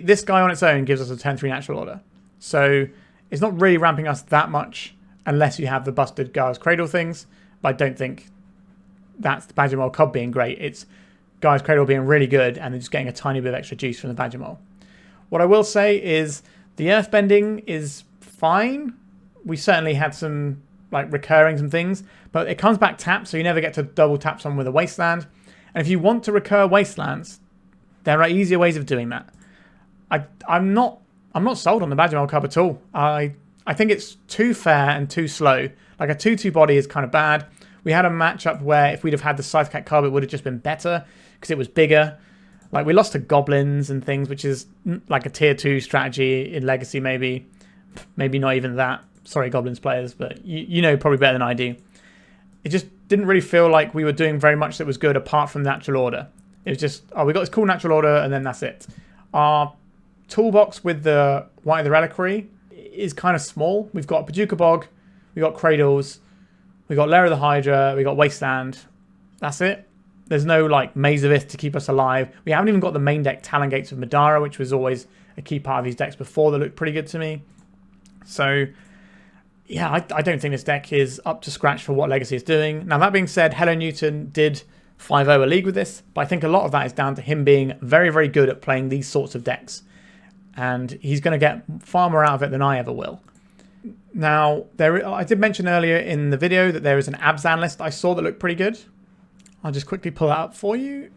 This guy on its own gives us a turn 3 natural order. So it's not really ramping us that much unless you have the busted Gaea's Cradle things. But I don't think that's the Badgermole Cub being great. It's Gaea's Cradle being really good and then just getting a tiny bit of extra juice from the Badgermole. What I will say is the earthbending is fine. we certainly had some like recurring some things, but it comes back tapped, so you never get to double tap someone with a Wasteland. And if you want to recur Wastelands, there are easier ways of doing that. I'm not sold on the Badgermole Cub at all. I think it's too fair and too slow. Like a 2/2 body is kind of bad. We had a matchup where if we'd have had the Scythecat Cub, it would have just been better because it was bigger. Like we lost to goblins and things, which is like a tier 2 strategy in Legacy maybe. Maybe not even that. Sorry, goblins players, but you know probably better than I do. It just didn't really feel like we were doing very much that was good apart from natural order. It was just, oh, we got this cool natural order and then that's it. Our toolbox with the Wight of the Reliquary is kind of small. We've got Bojuka Bog, we've got Cradles, we've got Lair of the Hydra, we've got Wasteland. That's it. There's no like Maze of Ith to keep us alive. We haven't even got the main deck Talon Gates of Madara, which was always a key part of these decks before that looked pretty good to me. So yeah, I don't think this deck is up to scratch for what Legacy is doing. Now that being said, Hello Newton did 5-0 a league with this, but I think a lot of that is down to him being very, very good at playing these sorts of decks. And he's going to get far more out of it than I ever will. Now, I did mention earlier in the video that there is an Abzan list I saw that looked pretty good. I'll just quickly pull that up for you.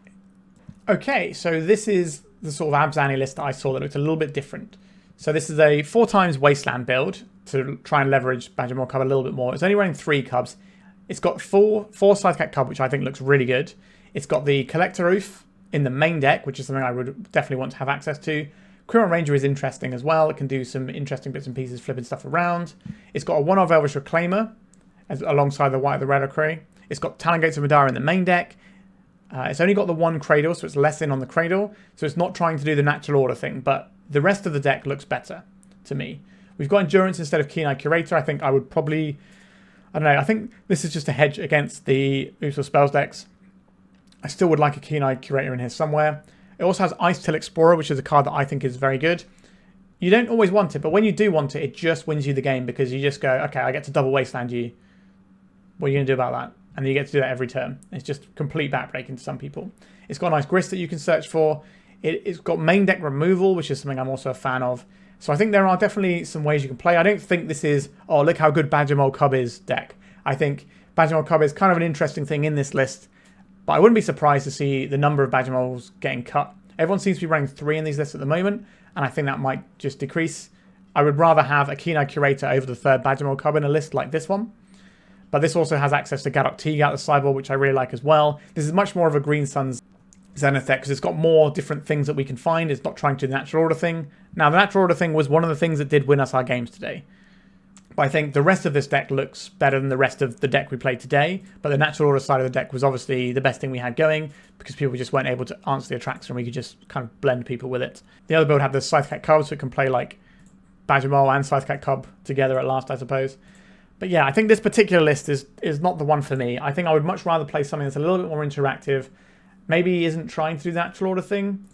Okay, so this is the sort of Abzan list that I saw that looked a little bit different. So this is a 4x Wasteland build to try and leverage Badgermole Cub a little bit more. It's only running 3 Cubs. It's got four Scythecat Cub, which I think looks really good. It's got the Collector Ouphe in the main deck, which is something I would definitely want to have access to. Quirrell Ranger is interesting as well. It can do some interesting bits and pieces, flipping stuff around. It's got a 1-of Elvish Reclaimer alongside the Wight of the Reliquary. It's got Talon Gates of Madara in the main deck. It's only got the 1 Cradle, so it's less in on the Cradle. So it's not trying to do the natural order thing, but the rest of the deck looks better to me. We've got Endurance instead of Keen-Eyed Curator. I think I would probably... I don't know. I think this is just a hedge against the Ouphe Spells decks. I still would like a Keen-Eyed Curator in here somewhere. It also has Ice Till Explorer, which is a card that I think is very good. You don't always want it, but when you do want it, it just wins you the game because you just go, okay, I get to double Wasteland you. What are you going to do about that? And you get to do that every turn. It's just complete backbreaking to some people. It's got a nice Grist that you can search for. It's got main deck removal, which is something I'm also a fan of. So I think there are definitely some ways you can play. I don't think this is, oh, look how good Badgermole Cub is deck. I think Badgermole Cub is kind of an interesting thing in this list, but I wouldn't be surprised to see the number of Badgermoles getting cut. Everyone seems to be running 3 in these lists at the moment, and I think that might just decrease. I would rather have a Keen-Eyed Curator over the 3rd Badgermole Cub in a list like this one. But this also has access to Gaddock Teague out of the sideboard, which I really like as well. This is much more of a Green Sun's Zenith deck because it's got more different things that we can find. It's not trying to do the natural order thing. Now, the natural order thing was one of the things that did win us our games today. But I think the rest of this deck looks better than the rest of the deck we played today. But the natural order side of the deck was obviously the best thing we had going because people just weren't able to answer the Atraxa and we could just kind of blend people with it. The other build had the Scythecat Cub, so it can play like Badgermole and Scythecat Cub together at last, I suppose. But yeah, I think this particular list is not the one for me. I think I would much rather play something that's a little bit more interactive. Maybe isn't trying to do the natural order thing.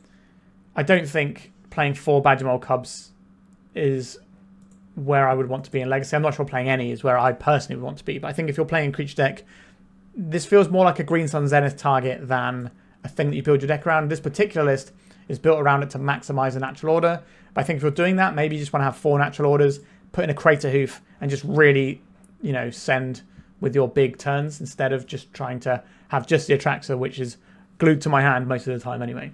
I don't think playing 4 Badgermole Cubs is where I would want to be in Legacy. I'm not sure playing any is where I personally would want to be. But I think if you're playing a creature deck, this feels more like a Green Sun Zenith target than a thing that you build your deck around. This particular list is built around it to maximize the natural order. But I think if you're doing that, maybe you just want to have 4 natural orders, put in a Crater Hoof, and just really, you know, send with your big turns instead of just trying to have just the Atraxa, which is glued to my hand most of the time anyway.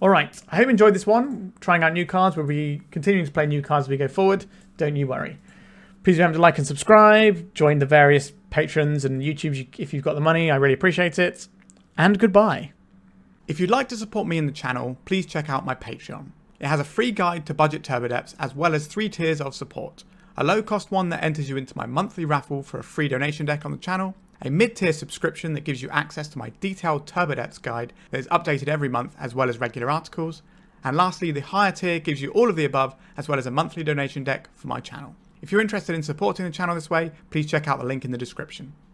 Alright, I hope you enjoyed this one. Trying out new cards. We'll be continuing to play new cards as we go forward. Don't you worry. Please remember to like and subscribe. Join the various patrons and YouTube if you've got the money. I really appreciate it. And goodbye. If you'd like to support me in the channel, please check out my Patreon. It has a free guide to budget turbo depths as well as 3 tiers of support. A low-cost one that enters you into my monthly raffle for a free donation deck on the channel, a mid-tier subscription that gives you access to my detailed turbo depths guide that is updated every month as well as regular articles, and lastly the higher tier gives you all of the above as well as a monthly donation deck for my channel. If you're interested in supporting the channel this way, please check out the link in the description.